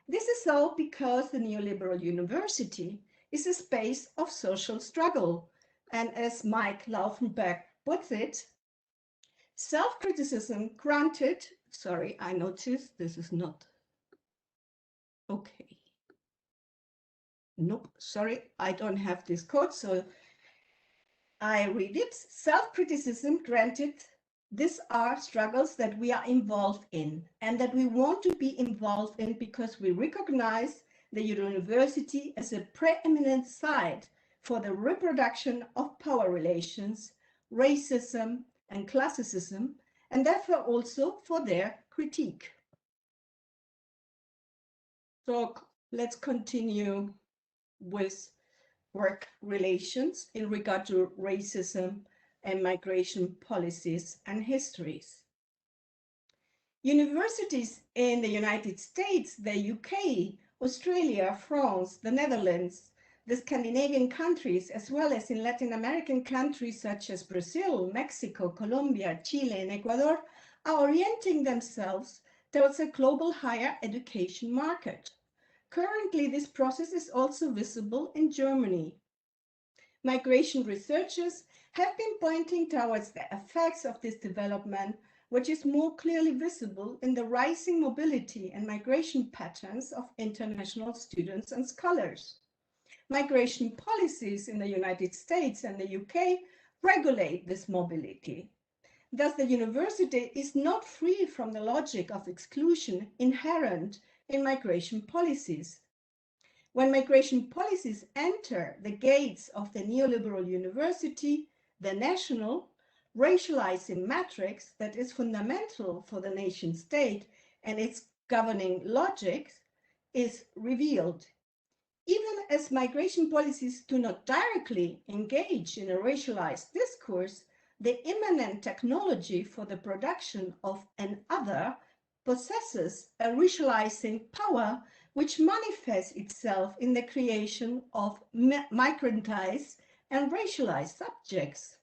This is so because the neoliberal university is a space of social struggle, and as Mike Laufenberg puts it, self-criticism granted, sorry, I noticed this is not, okay. Nope, sorry, I don't have this code, so I read it. Self-criticism granted, these are struggles that we are involved in and that we want to be involved in because we recognize the university as a preeminent site for the reproduction of power relations, racism, and classicism, and therefore also for their critique. So let's continue with work relations in regard to racism and migration policies and histories. Universities in the United States, the UK, Australia, France, the Netherlands, the Scandinavian countries, as well as in Latin American countries such as Brazil, Mexico, Colombia, Chile, and Ecuador, are orienting themselves towards a global higher education market. Currently, this process is also visible in Germany. Migration researchers have been pointing towards the effects of this development, which is more clearly visible in the rising mobility and migration patterns of international students and scholars. Migration policies in the United States and the UK regulate this mobility. Thus, the university is not free from the logic of exclusion inherent in migration policies. When migration policies enter the gates of the neoliberal university, the national, racializing matrix that is fundamental for the nation state and its governing logic is revealed. Even as migration policies do not directly engage in a racialized discourse, the immanent technology for the production of an other possesses a racializing power which manifests itself in the creation of migrantized and racialized subjects.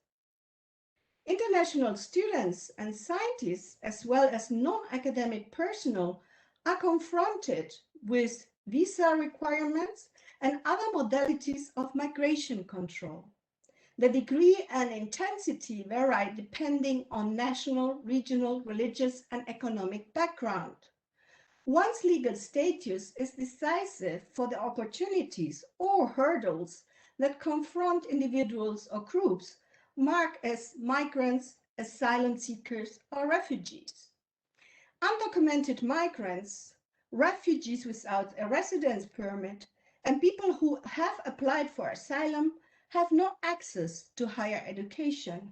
International students and scientists, as well as non-academic personnel, are confronted with visa requirements and other modalities of migration control. The degree and intensity vary depending on national, regional, religious, and economic background. One's legal status is decisive for the opportunities or hurdles that confront individuals or groups marked as migrants, asylum seekers, or refugees. Undocumented migrants, refugees without a residence permit, and people who have applied for asylum have no access to higher education.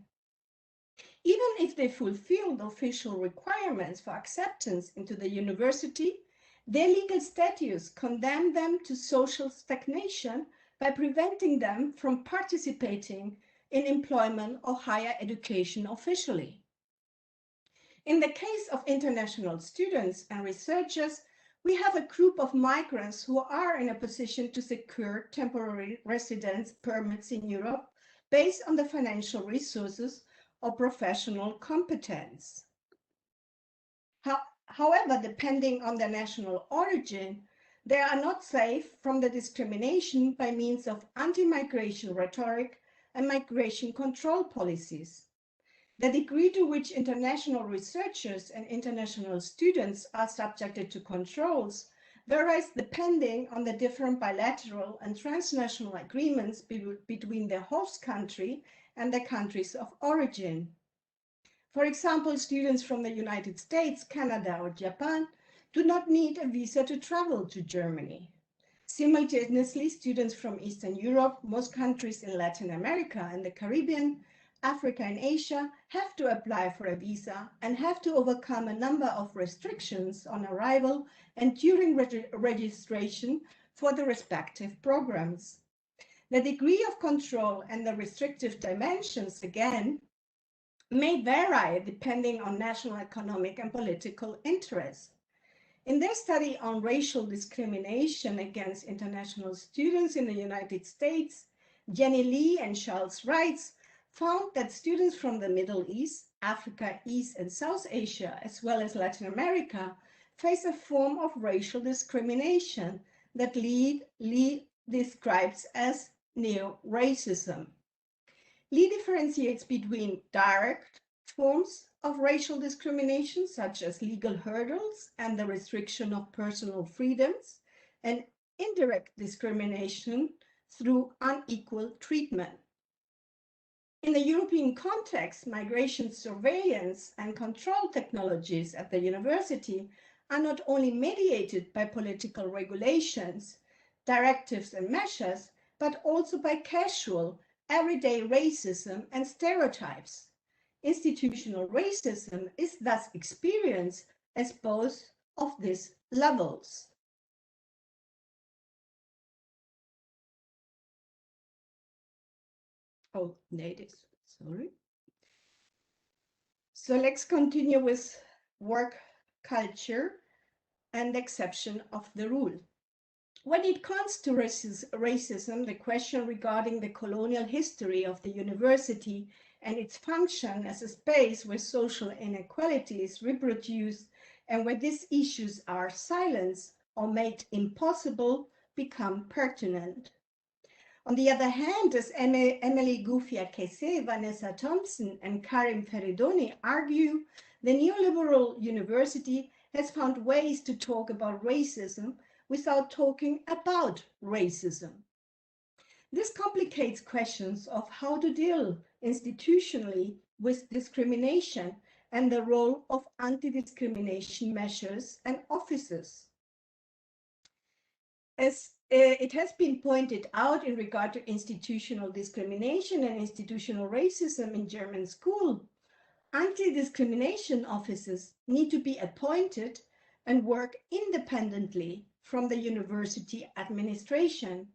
Even if they fulfill the official requirements for acceptance into the university, their legal status condemns them to social stagnation by preventing them from participating in employment or higher education officially. In the case of international students and researchers, we have a group of migrants who are in a position to secure temporary residence permits in Europe based on the financial resources or professional competence. However, depending on their national origin, they are not safe from the discrimination by means of anti-migration rhetoric and migration control policies. The degree to which international researchers and international students are subjected to controls varies depending on the different bilateral and transnational agreements between the host country and the countries of origin. For example, students from the United States, Canada, or Japan do not need a visa to travel to Germany. Simultaneously, students from Eastern Europe, most countries in Latin America and the Caribbean, Africa and Asia have to apply for a visa and have to overcome a number of restrictions on arrival and during registration for the respective programs. The degree of control and the restrictive dimensions, again, may vary depending on national economic and political interests. In their study on racial discrimination against international students in the United States, Jenny Lee and Charles Reitz found that students from the Middle East, Africa, East and South Asia, as well as Latin America, face a form of racial discrimination that Lee describes as neo-racism. Lee differentiates between direct forms of racial discrimination, such as legal hurdles and the restriction of personal freedoms, and indirect discrimination through unequal treatment. In the European context, migration surveillance and control technologies at the university are not only mediated by political regulations, directives and measures, but also by casual, everyday racism and stereotypes. Institutional racism is thus experienced as both of these levels. Oh, natives, sorry. So let's continue with work culture and exception of the rule. When it comes to racism, the question regarding the colonial history of the university and its function as a space where social inequality is reproduced and where these issues are silenced or made impossible become pertinent. On the other hand, as Emily Gufia-Kesse, Vanessa Thompson, and Karim Feridoni argue, the neoliberal university has found ways to talk about racism without talking about racism. This complicates questions of how to deal institutionally with discrimination and the role of anti-discrimination measures and offices. As it has been pointed out in regard to institutional discrimination and institutional racism in German school, anti-discrimination offices need to be appointed and work independently from the university administration.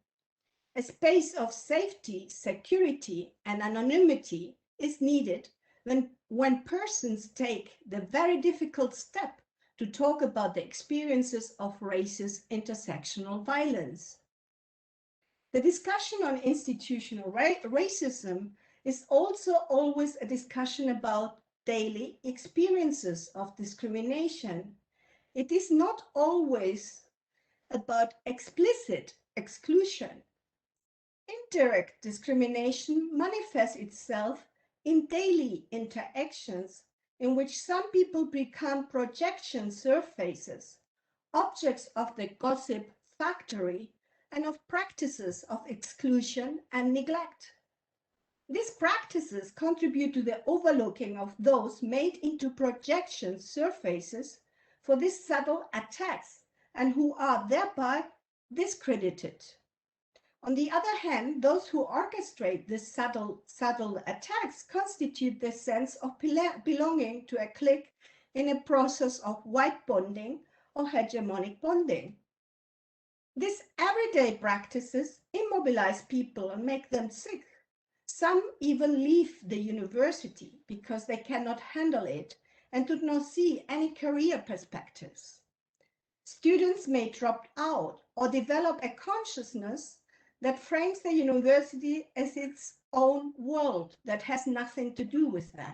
A space of safety, security, and anonymity is needed when persons take the very difficult step to talk about the experiences of racist intersectional violence. The discussion on institutional racism is also always a discussion about daily experiences of discrimination. It is not always about explicit exclusion. Indirect discrimination manifests itself in daily interactions in which some people become projection surfaces, objects of the gossip factory, and of practices of exclusion and neglect. These practices contribute to the overlooking of those made into projection surfaces for these subtle attacks and who are thereby discredited. On the other hand, those who orchestrate these subtle attacks constitute the sense of belonging to a clique in a process of white bonding or hegemonic bonding. These everyday practices immobilize people and make them sick. Some even leave the university because they cannot handle it and do not see any career perspectives. Students may drop out or develop a consciousness that frames the university as its own world that has nothing to do with them,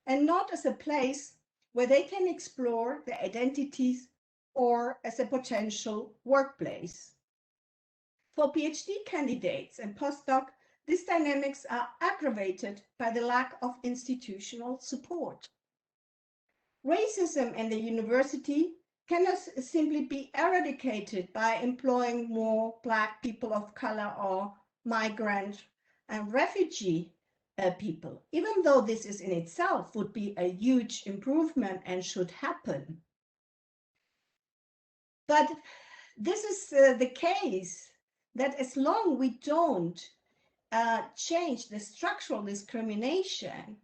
and not as a place where they can explore their identities or as a potential workplace. For PhD candidates and postdoc, these dynamics are aggravated by the lack of institutional support. Racism in the university cannot simply be eradicated by employing more Black people of color or migrant and refugee people, even though this is in itself would be a huge improvement and should happen. But this is the case that as long we don't change the structural discrimination,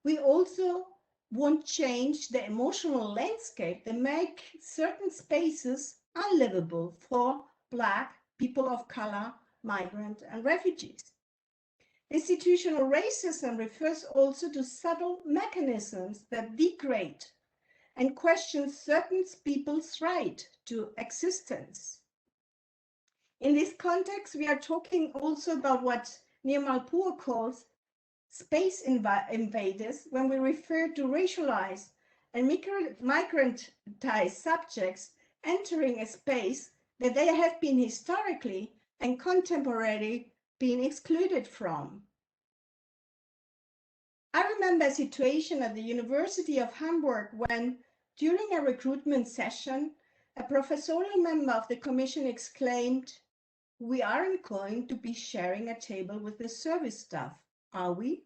we also won't change the emotional landscape that make certain spaces unlivable for Black, people of color, migrant, and refugees. Institutional racism refers also to subtle mechanisms that degrade and question certain people's right to existence. In this context, we are talking also about what Nirmal Pur calls space invaders when we refer to racialized and migrantized subjects entering a space that they have been historically and contemporarily been excluded from. I remember a situation at the University of Hamburg when, during a recruitment session, a professorial member of the commission exclaimed, "We aren't going to be sharing a table with the service staff, are we?"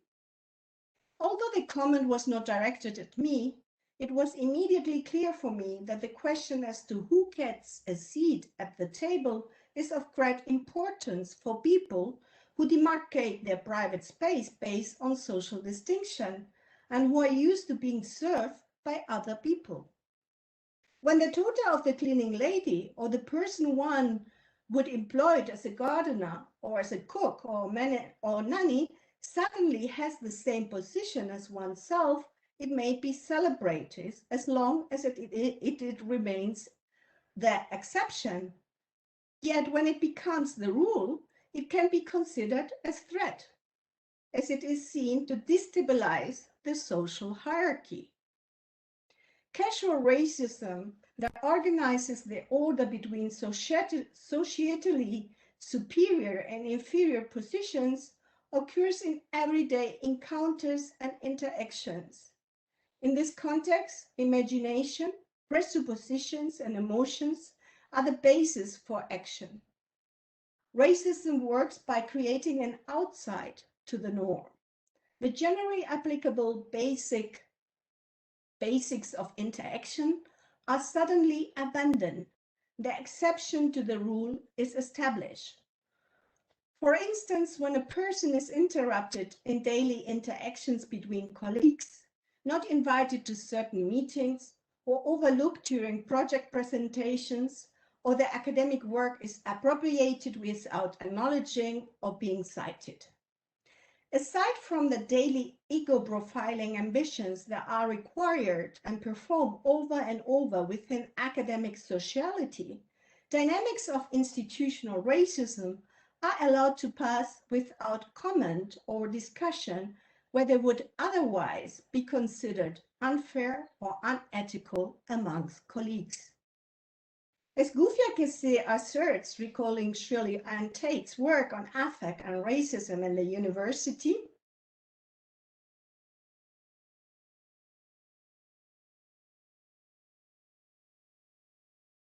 Although the comment was not directed at me, it was immediately clear for me that the question as to who gets a seat at the table is of great importance for people who demarcate their private space based on social distinction and who are used to being served by other people. When the tutor of the cleaning lady or the person one would employ as a gardener or as a cook or nanny suddenly has the same position as oneself, it may be celebrated as long as it remains the exception. Yet when it becomes the rule, it can be considered a threat, as it is seen to destabilize the social hierarchy. Casual racism that organizes the order between societally superior and inferior positions occurs in everyday encounters and interactions. In this context, imagination, presuppositions, and emotions are the basis for action. Racism works by creating an outside to the norm. The generally applicable basics of interaction are suddenly abandoned. The exception to the rule is established. For instance, when a person is interrupted in daily interactions between colleagues, not invited to certain meetings, or overlooked during project presentations, or the academic work is appropriated without acknowledging or being cited. Aside from the daily ego-profiling ambitions that are required and performed over and over within academic sociality, dynamics of institutional racism are allowed to pass without comment or discussion where they would otherwise be considered unfair or unethical amongst colleagues. As Goufiak asserts, recalling Shirley Ann Tate's work on affect and racism in the university,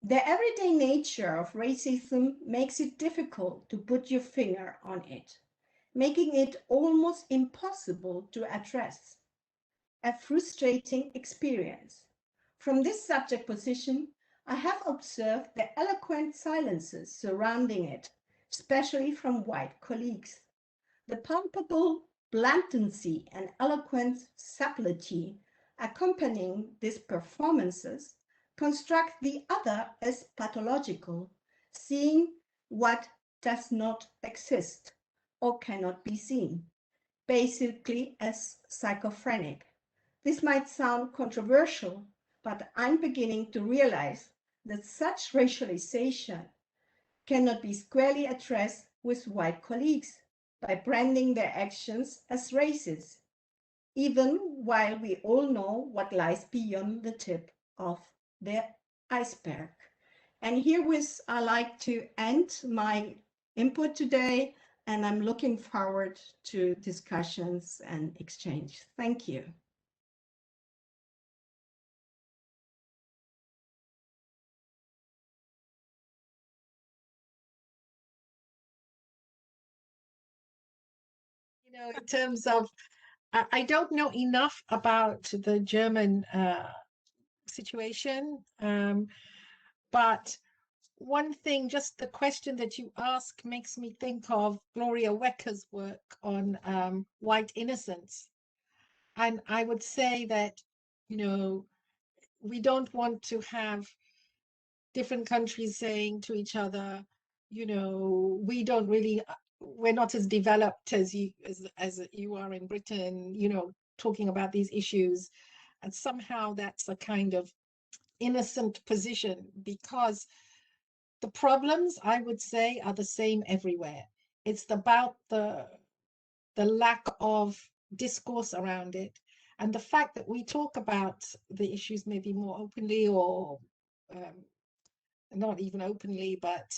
the everyday nature of racism makes it difficult to put your finger on it, making it almost impossible to address. A frustrating experience. From this subject position, I have observed the eloquent silences surrounding it, especially from white colleagues. The palpable blatancy and eloquent subtlety accompanying these performances construct the other as pathological, seeing what does not exist or cannot be seen, basically as schizophrenic. This might sound controversial, but I'm beginning to realize that such racialization cannot be squarely addressed with white colleagues by branding their actions as racist, even while we all know what lies beyond the tip of the iceberg. And herewith, I like to end my input today, and I'm looking forward to discussions and exchange. Thank you. You know, in terms of, I don't know enough about the German situation, but one thing, just the question that you ask makes me think of Gloria Wecker's work on white innocence. And I would say that, you know, we don't want to have different countries saying to each other, you know, we don't really, we're not as developed as you are in Britain, you know, talking about these issues. And somehow that's a kind of innocent position, because the problems, I would say, are the same everywhere. It's about the lack of discourse around it, and the fact that we talk about the issues maybe more openly, or not even openly, but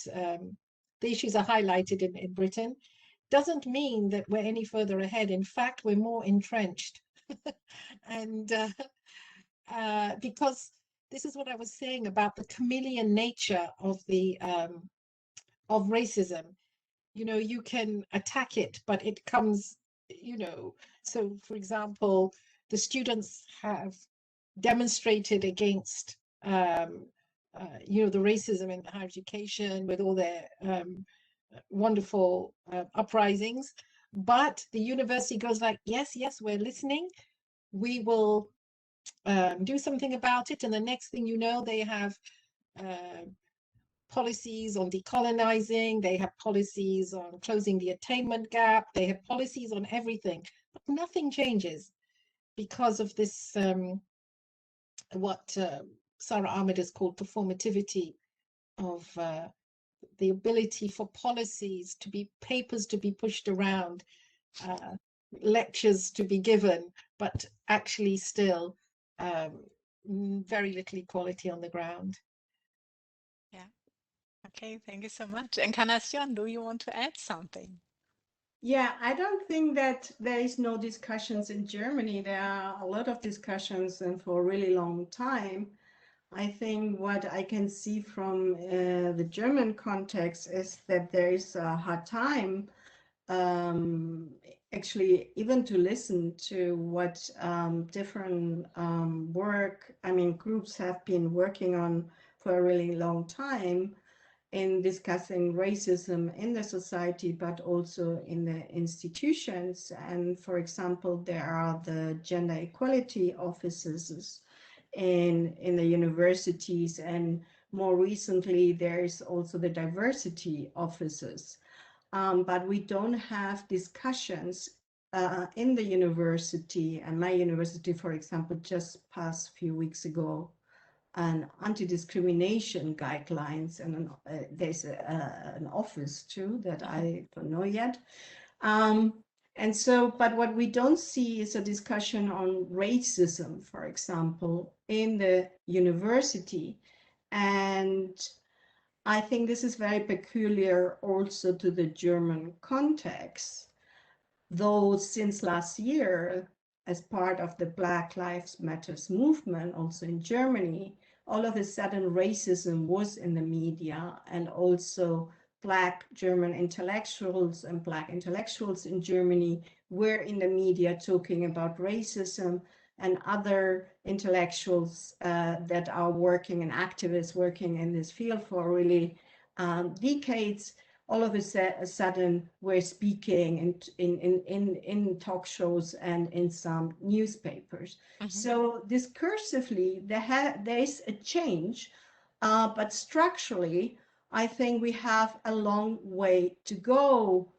the issues are highlighted in Britain, doesn't mean that we're any further ahead. In fact, we're more entrenched. And because this is what I was saying about the chameleon nature of the of racism. You know, you can attack it, but it comes, you know, so for example, the students have demonstrated against you know, the racism in higher education with all their wonderful uprisings, but the university goes like, yes, we're listening, we will do something about it, and the next thing you know, they have policies on decolonizing, they have policies on closing the attainment gap, they have policies on everything, but nothing changes because of this what Sarah Ahmed has called performativity of the ability for policies to be, papers to be pushed around, lectures to be given, but actually still very little equality on the ground. Yeah, Okay, thank you so much. Encarnacion, do you want to add something? Yeah, I don't think that there is no discussions in Germany. There are a lot of discussions and for a really long time. I think what I can see from the German context is that there is a hard time actually even to listen to what different groups have been working on for a really long time in discussing racism in the society, but also in the institutions. And for example, there are the gender equality offices in the universities, and more recently, there is also the diversity offices. But we don't have discussions in the university. And my university, for example, just passed a few weeks ago an anti-discrimination guidelines, and there's an office too that I don't know yet. And so, but what we don't see is a discussion on racism, for example, in the university. And I think this is very peculiar also to the German context, though since last year, as part of the Black Lives Matters movement, also in Germany, all of a sudden racism was in the media, and also Black German intellectuals and Black intellectuals in Germany were in the media talking about racism, and other intellectuals that are working and activists working in this field for really decades, all of a sudden we're speaking in talk shows and in some newspapers. Mm-hmm. So discursively, there is a change, but structurally, I think we have a long way to go.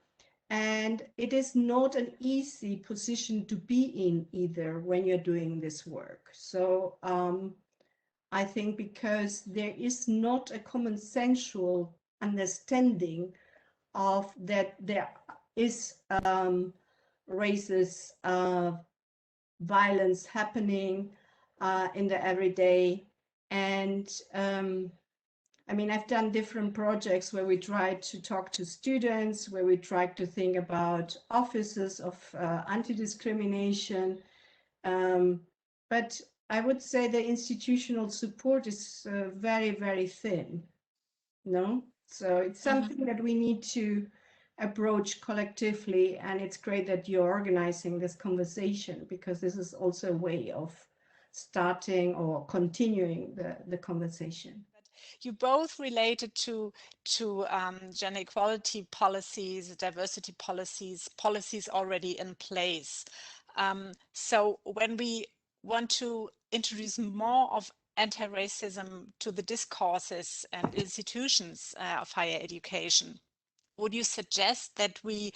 And it is not an easy position to be in either when you're doing this work. So I think because there is not a consensual understanding of that there is racist violence happening in the everyday. And I've done different projects where we try to talk to students, where we try to think about offices of anti-discrimination. But I would say the institutional support is very, very thin. No? So it's something that we need to approach collectively, and it's great that you're organizing this conversation, because this is also a way of starting or continuing the conversation. You both related to gender equality policies, diversity policies already in place. So when we want to introduce more of anti-racism to the discourses and institutions of higher education, would you suggest that we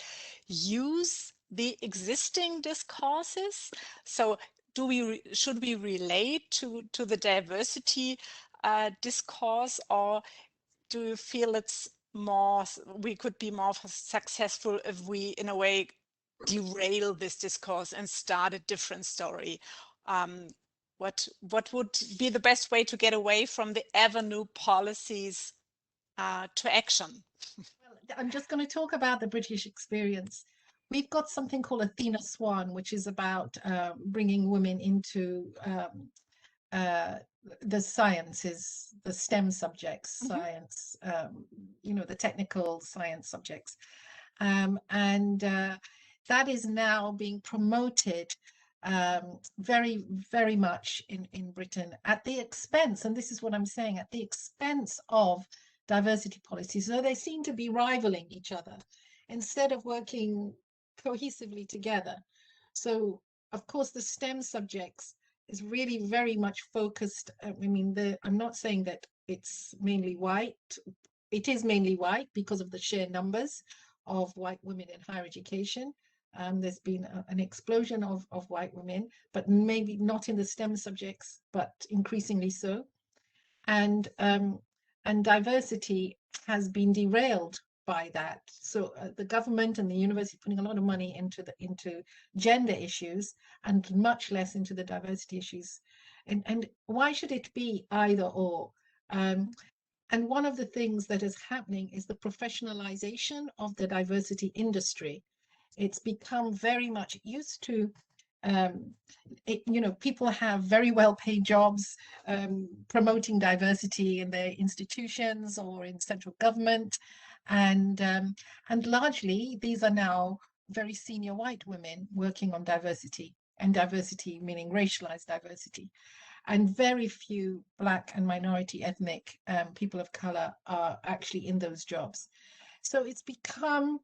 use the existing discourses? So should we relate to the diversity discourse, or do you feel we could be more successful if we in a way derail this discourse and start a different story? What would be the best way to get away from the ever new policies to action? Well, I'm just going to talk about the British experience. We've got something called Athena Swan, which is about bringing women into the sciences, the STEM subjects, science, the technical science subjects. And that is now being promoted very, very much in Britain at the expense, and this is what I'm saying, at the expense of diversity policies. So they seem to be rivaling each other instead of working cohesively together. So, of course, the STEM subjects is really very much focused. I'm not saying that it's mainly white. It is mainly white because of the sheer numbers of white women in higher education. There's been an explosion of white women, but maybe not in the STEM subjects, but increasingly so. And diversity has been derailed by that. So the government and the university putting a lot of money into gender issues and much less into the diversity issues. And why should it be either or? And one of the things that is happening is the professionalization of the diversity industry. It's become very much used to, people have very well-paid jobs promoting diversity in their institutions or in central government. And largely, these are now very senior white women working on diversity, and diversity meaning racialized diversity. And very few Black and minority ethnic people of color are actually in those jobs. So it's become,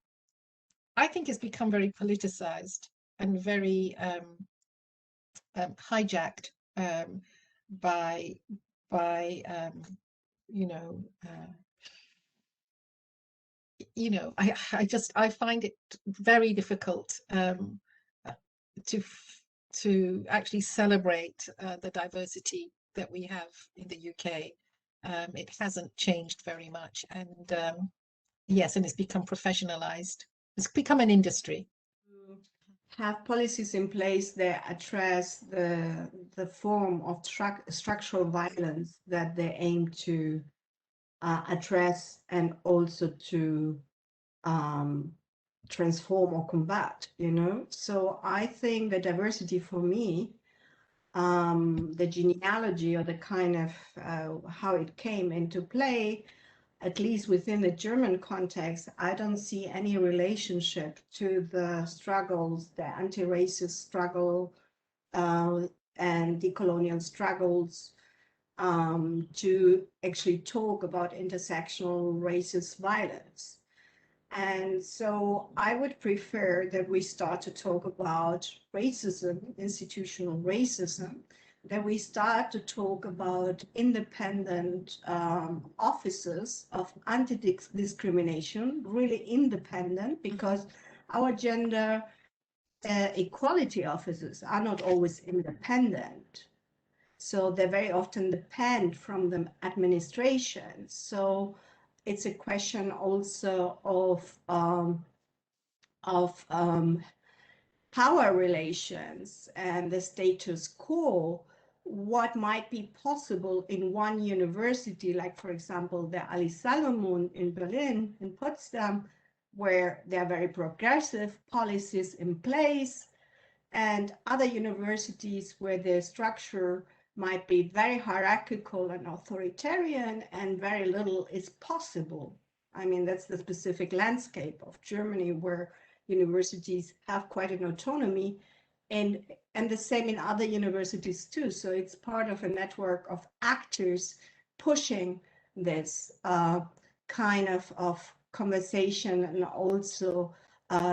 I think it's become very politicized and very hijacked by I find it very difficult to actually celebrate the diversity that we have in the UK. It hasn't changed very much, and yes, and it's become professionalized. It's become an industry. Have policies in place that address the form of structural violence that they aim to address, and also to transform or combat, So I think the diversity for me, the genealogy or the kind of how it came into play, at least within the German context, I don't see any relationship to the struggles, the anti-racist struggle and decolonial struggles to actually talk about intersectional racist violence. And so I would prefer that we start to talk about racism, institutional racism, that we start to talk about independent offices of anti-discrimination, really independent, because our gender equality offices are not always independent. So they very often depend from the administration. So it's a question also of power relations and the status quo. What might be possible in one university, like for example the Ali Salomon in Berlin, in Potsdam, where there are very progressive policies in place, and other universities where the structure might be very hierarchical and authoritarian, and very little is possible. I mean, that's the specific landscape of Germany, where universities have quite an autonomy, and the same in other universities too. So it's part of a network of actors pushing this kind of conversation, and also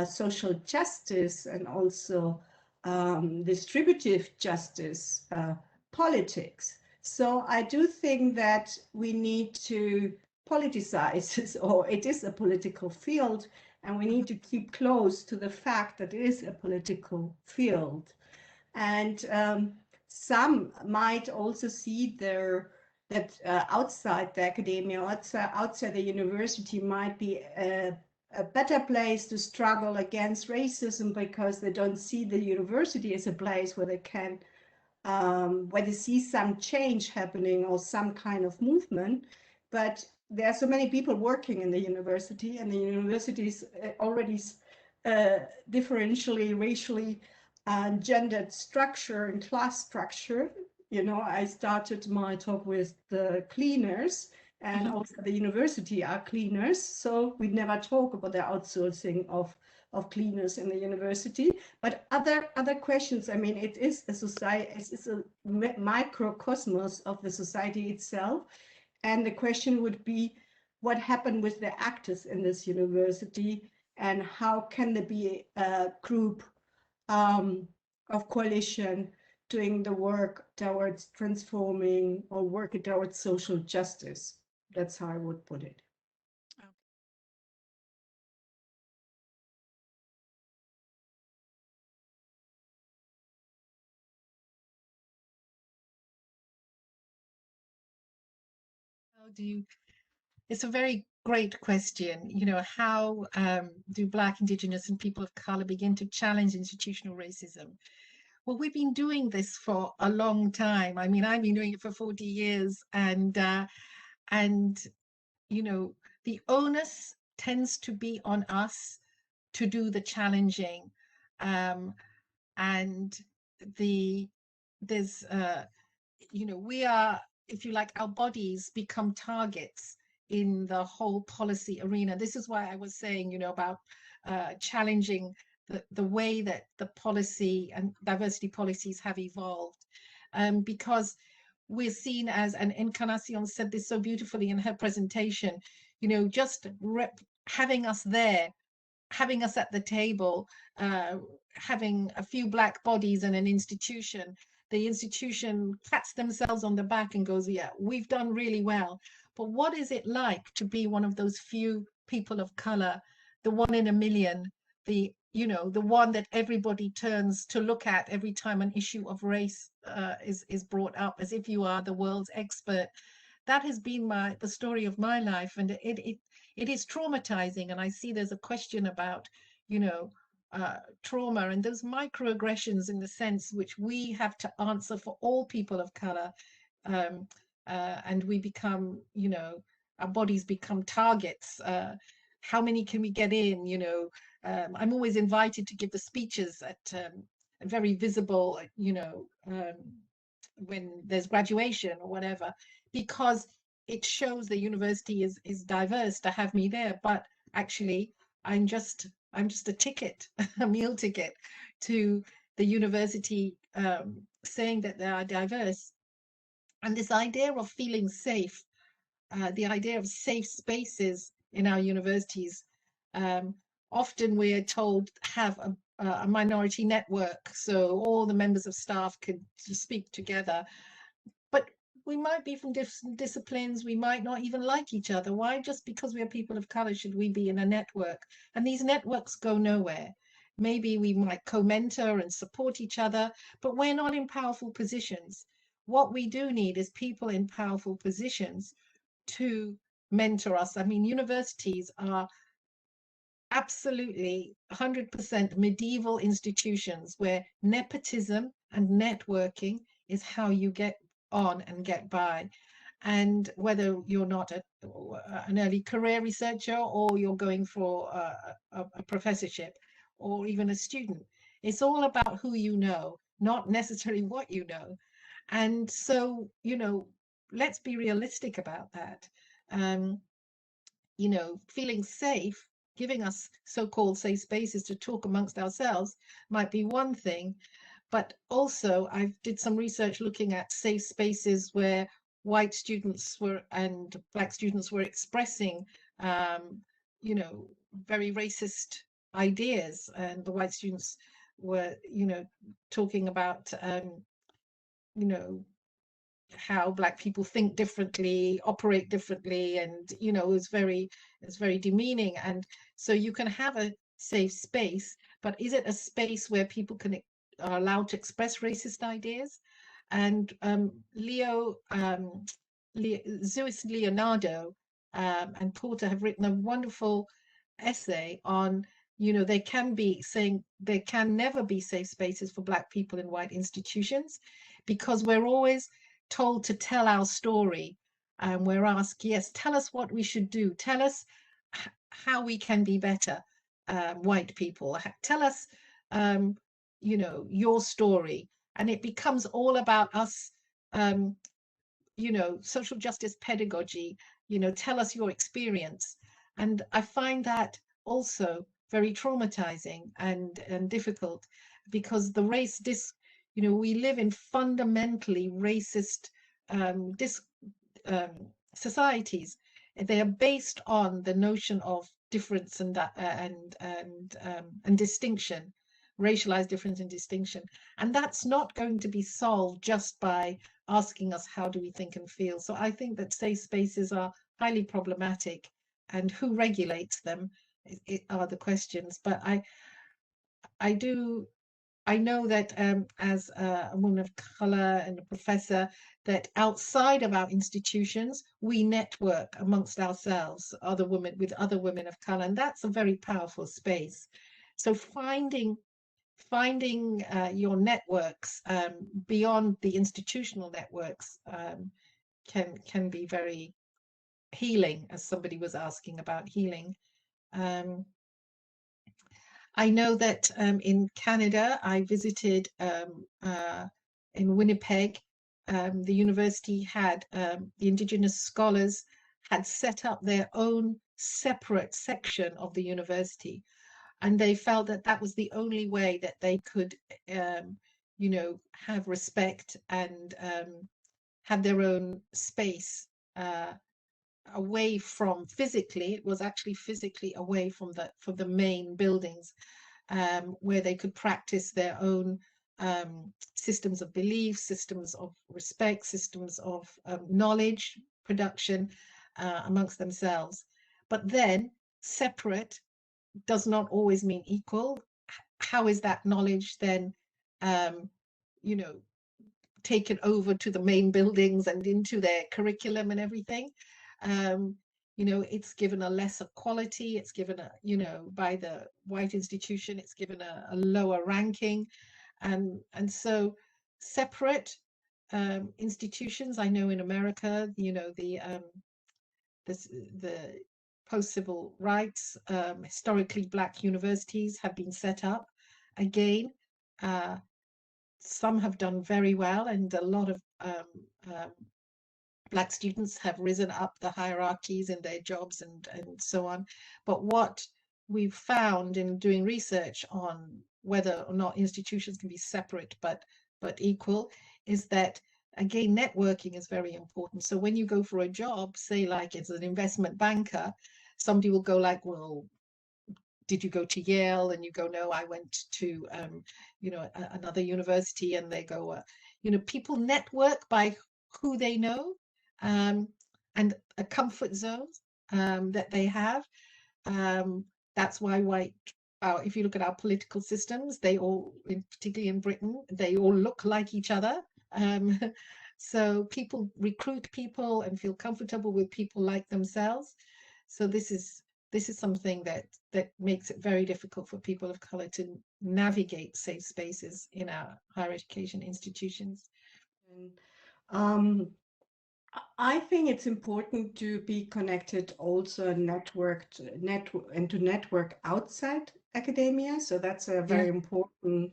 social justice, and also distributive justice politics. So I do think that we need to politicize this, or it is a political field, and we need to keep close to the fact that it is a political field. And some might also see that outside the academia, outside the university, might be a better place to struggle against racism, because they don't see the university as a place where they can where they see some change happening or some kind of movement. But there are so many people working in the university, and the university is already differentially, racially, gendered structure and class structure. I started my talk with the cleaners, and also the university are cleaners. So we never talk about the outsourcing of cleaners in the university. But other questions, I mean, it is a society, it's a microcosmos of the society itself. And the question would be, what happened with the actors in this university, and how can there be a group of coalition doing the work towards transforming, or working towards social justice? That's how I would put it. It's a very great question. How do Black, Indigenous, and people of color begin to challenge institutional racism? Well, we've been doing this for a long time. I mean, I've been doing it for 40 years, and the onus tends to be on us to do the challenging, and there's we are, if you like, our bodies become targets in the whole policy arena. This is why I was saying, about challenging the way that the policy and diversity policies have evolved, because we're seen as, and Encarnacion said this so beautifully in her presentation, just having us there, having us at the table, having a few Black bodies in an institution, the institution pats themselves on the back and goes, yeah, we've done really well. But what is it like to be one of those few people of color, the one in a million, the one that everybody turns to look at every time an issue of race is brought up, as if you are the world's expert? That has been the story of my life, and it is traumatizing. And I see there's a question about, trauma and those microaggressions, in the sense which we have to answer for all people of color, and we become, our bodies become targets. How many can we get in? I'm always invited to give the speeches at very visible, when there's graduation or whatever, because it shows the university is diverse to have me there. But actually, I'm just a ticket, a meal ticket to the university, saying that they are diverse. And this idea of feeling safe, the idea of safe spaces in our universities, often we're told have a minority network, so all the members of staff could speak together. But we might be from different disciplines, we might not even like each other. Why, just because we are people of color, should we be in a network? And these networks go nowhere. Maybe we might co-mentor and support each other, but we're not in powerful positions. What we do need is people in powerful positions to mentor us. I mean, universities are absolutely 100% medieval institutions where nepotism and networking is how you get on and get by. And whether you're not an early career researcher, or you're going for a professorship, or even a student, it's all about who you know, not necessarily what you know. And so, let's be realistic about that. Feeling safe, giving us so-called safe spaces to talk amongst ourselves might be one thing, but also I did some research looking at safe spaces where white students and Black students were expressing, very racist ideas, and the white students were, talking about, how Black people think differently, operate differently, and it's very demeaning. And so you can have a safe space, but is it a space where people are allowed to express racist ideas? And Zeus Leonardo and Porter have written a wonderful essay on, they can never be safe spaces for Black people in white institutions, because we're always told to tell our story, and we're asked, yes, tell us what we should do, tell us how we can be better, white people, tell us your story. And it becomes all about us, social justice pedagogy, tell us your experience. And I find that also very traumatizing and difficult, because the race we live in fundamentally racist societies. They are based on the notion of difference and distinction, racialized difference and distinction. And that's not going to be solved just by asking us how do we think and feel. So I think that safe spaces are highly problematic, and who regulates them are the questions. But I know that as a woman of color and a professor, that outside of our institutions, we network amongst ourselves, with other women of color, and that's a very powerful space. So finding your networks beyond the institutional networks can be very healing, as somebody was asking about healing. I know that in Canada, I visited in Winnipeg. The university had, the Indigenous scholars had set up their own separate section of the university. And they felt that that was the only way that they could, you know, have respect and have their own space away from physically. It was actually physically away from the main buildings, where they could practice their own systems of belief, systems of respect, systems of knowledge production amongst themselves. But then separate does not always mean equal. How is that knowledge then, you know, taken over to the main buildings and into their curriculum and everything? You know, it's given a lesser quality, it's given a, you know, by the white institution, it's given a lower ranking. And so separate institutions, I know in America, you know, the post-civil rights, historically Black universities have been set up. Again, some have done very well, and a lot of Black students have risen up the hierarchies in their jobs and so on. But what we've found in doing research on whether or not institutions can be separate but equal is that, again, networking is very important. So when you go for a job, say like as an investment banker, somebody will go like, well, did you go to Yale? And you go, no, I went to, you know, another university. And they go, you know, people network by who they know, and a comfort zone that they have. That's why if you look at our political systems, they all, particularly in Britain, they all look like each other. So people recruit people and feel comfortable with people like themselves. So this is something that makes it very difficult for people of color to navigate safe spaces in our higher education institutions. I think it's important to be connected also and to network outside academia. So that's a very important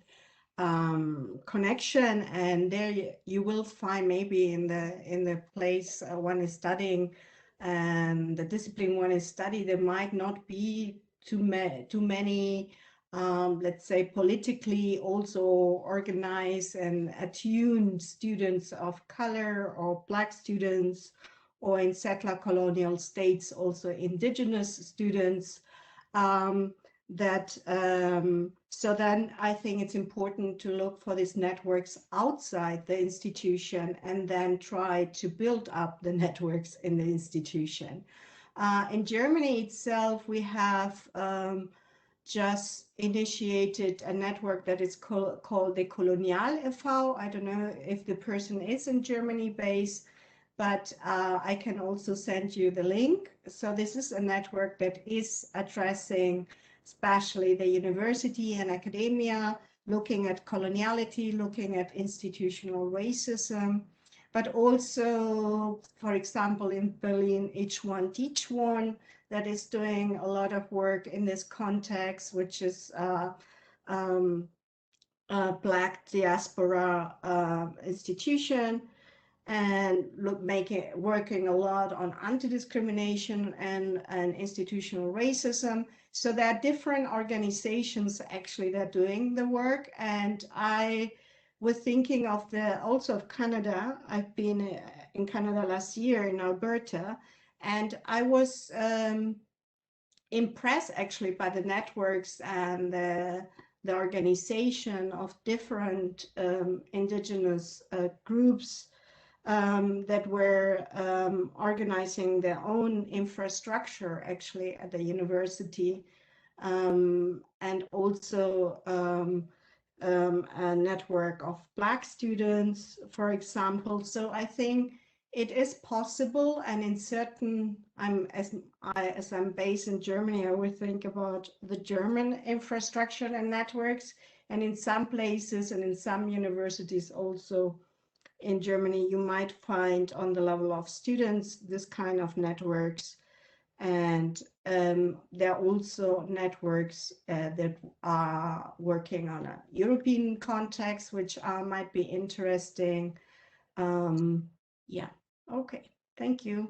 connection. And there you will find maybe in the place one is studying and the discipline one is studying, there might not be too many let's say politically also organized and attuned students of color or Black students, or in settler colonial states also indigenous students. So then I think it's important to look for these networks outside the institution and then try to build up the networks in the institution. In Germany itself, we have just initiated a network that is called Decolonize e.V. I don't know if the person is in Germany based, but I can also send you the link. So this is a network that is addressing especially the university and academia, looking at coloniality, looking at institutional racism, but also, for example, in Berlin, Each One Teach One, that is doing a lot of work in this context, which is Black diaspora institution, and working a lot on anti-discrimination and institutional racism. So there are different organizations actually that are doing the work. And I was thinking of also of Canada. I've been in Canada last year in Alberta, and I was impressed actually by the networks and the organization of different indigenous groups that were organizing their own infrastructure actually at the university, and also a network of Black students, for example. So I think it is possible, and in certain, as I'm based in Germany, I would think about the German infrastructure and networks, and in some places and in some universities also in Germany, you might find on the level of students this kind of networks. And there are also networks that are working on a European context, which might be interesting. Yeah, okay, thank you.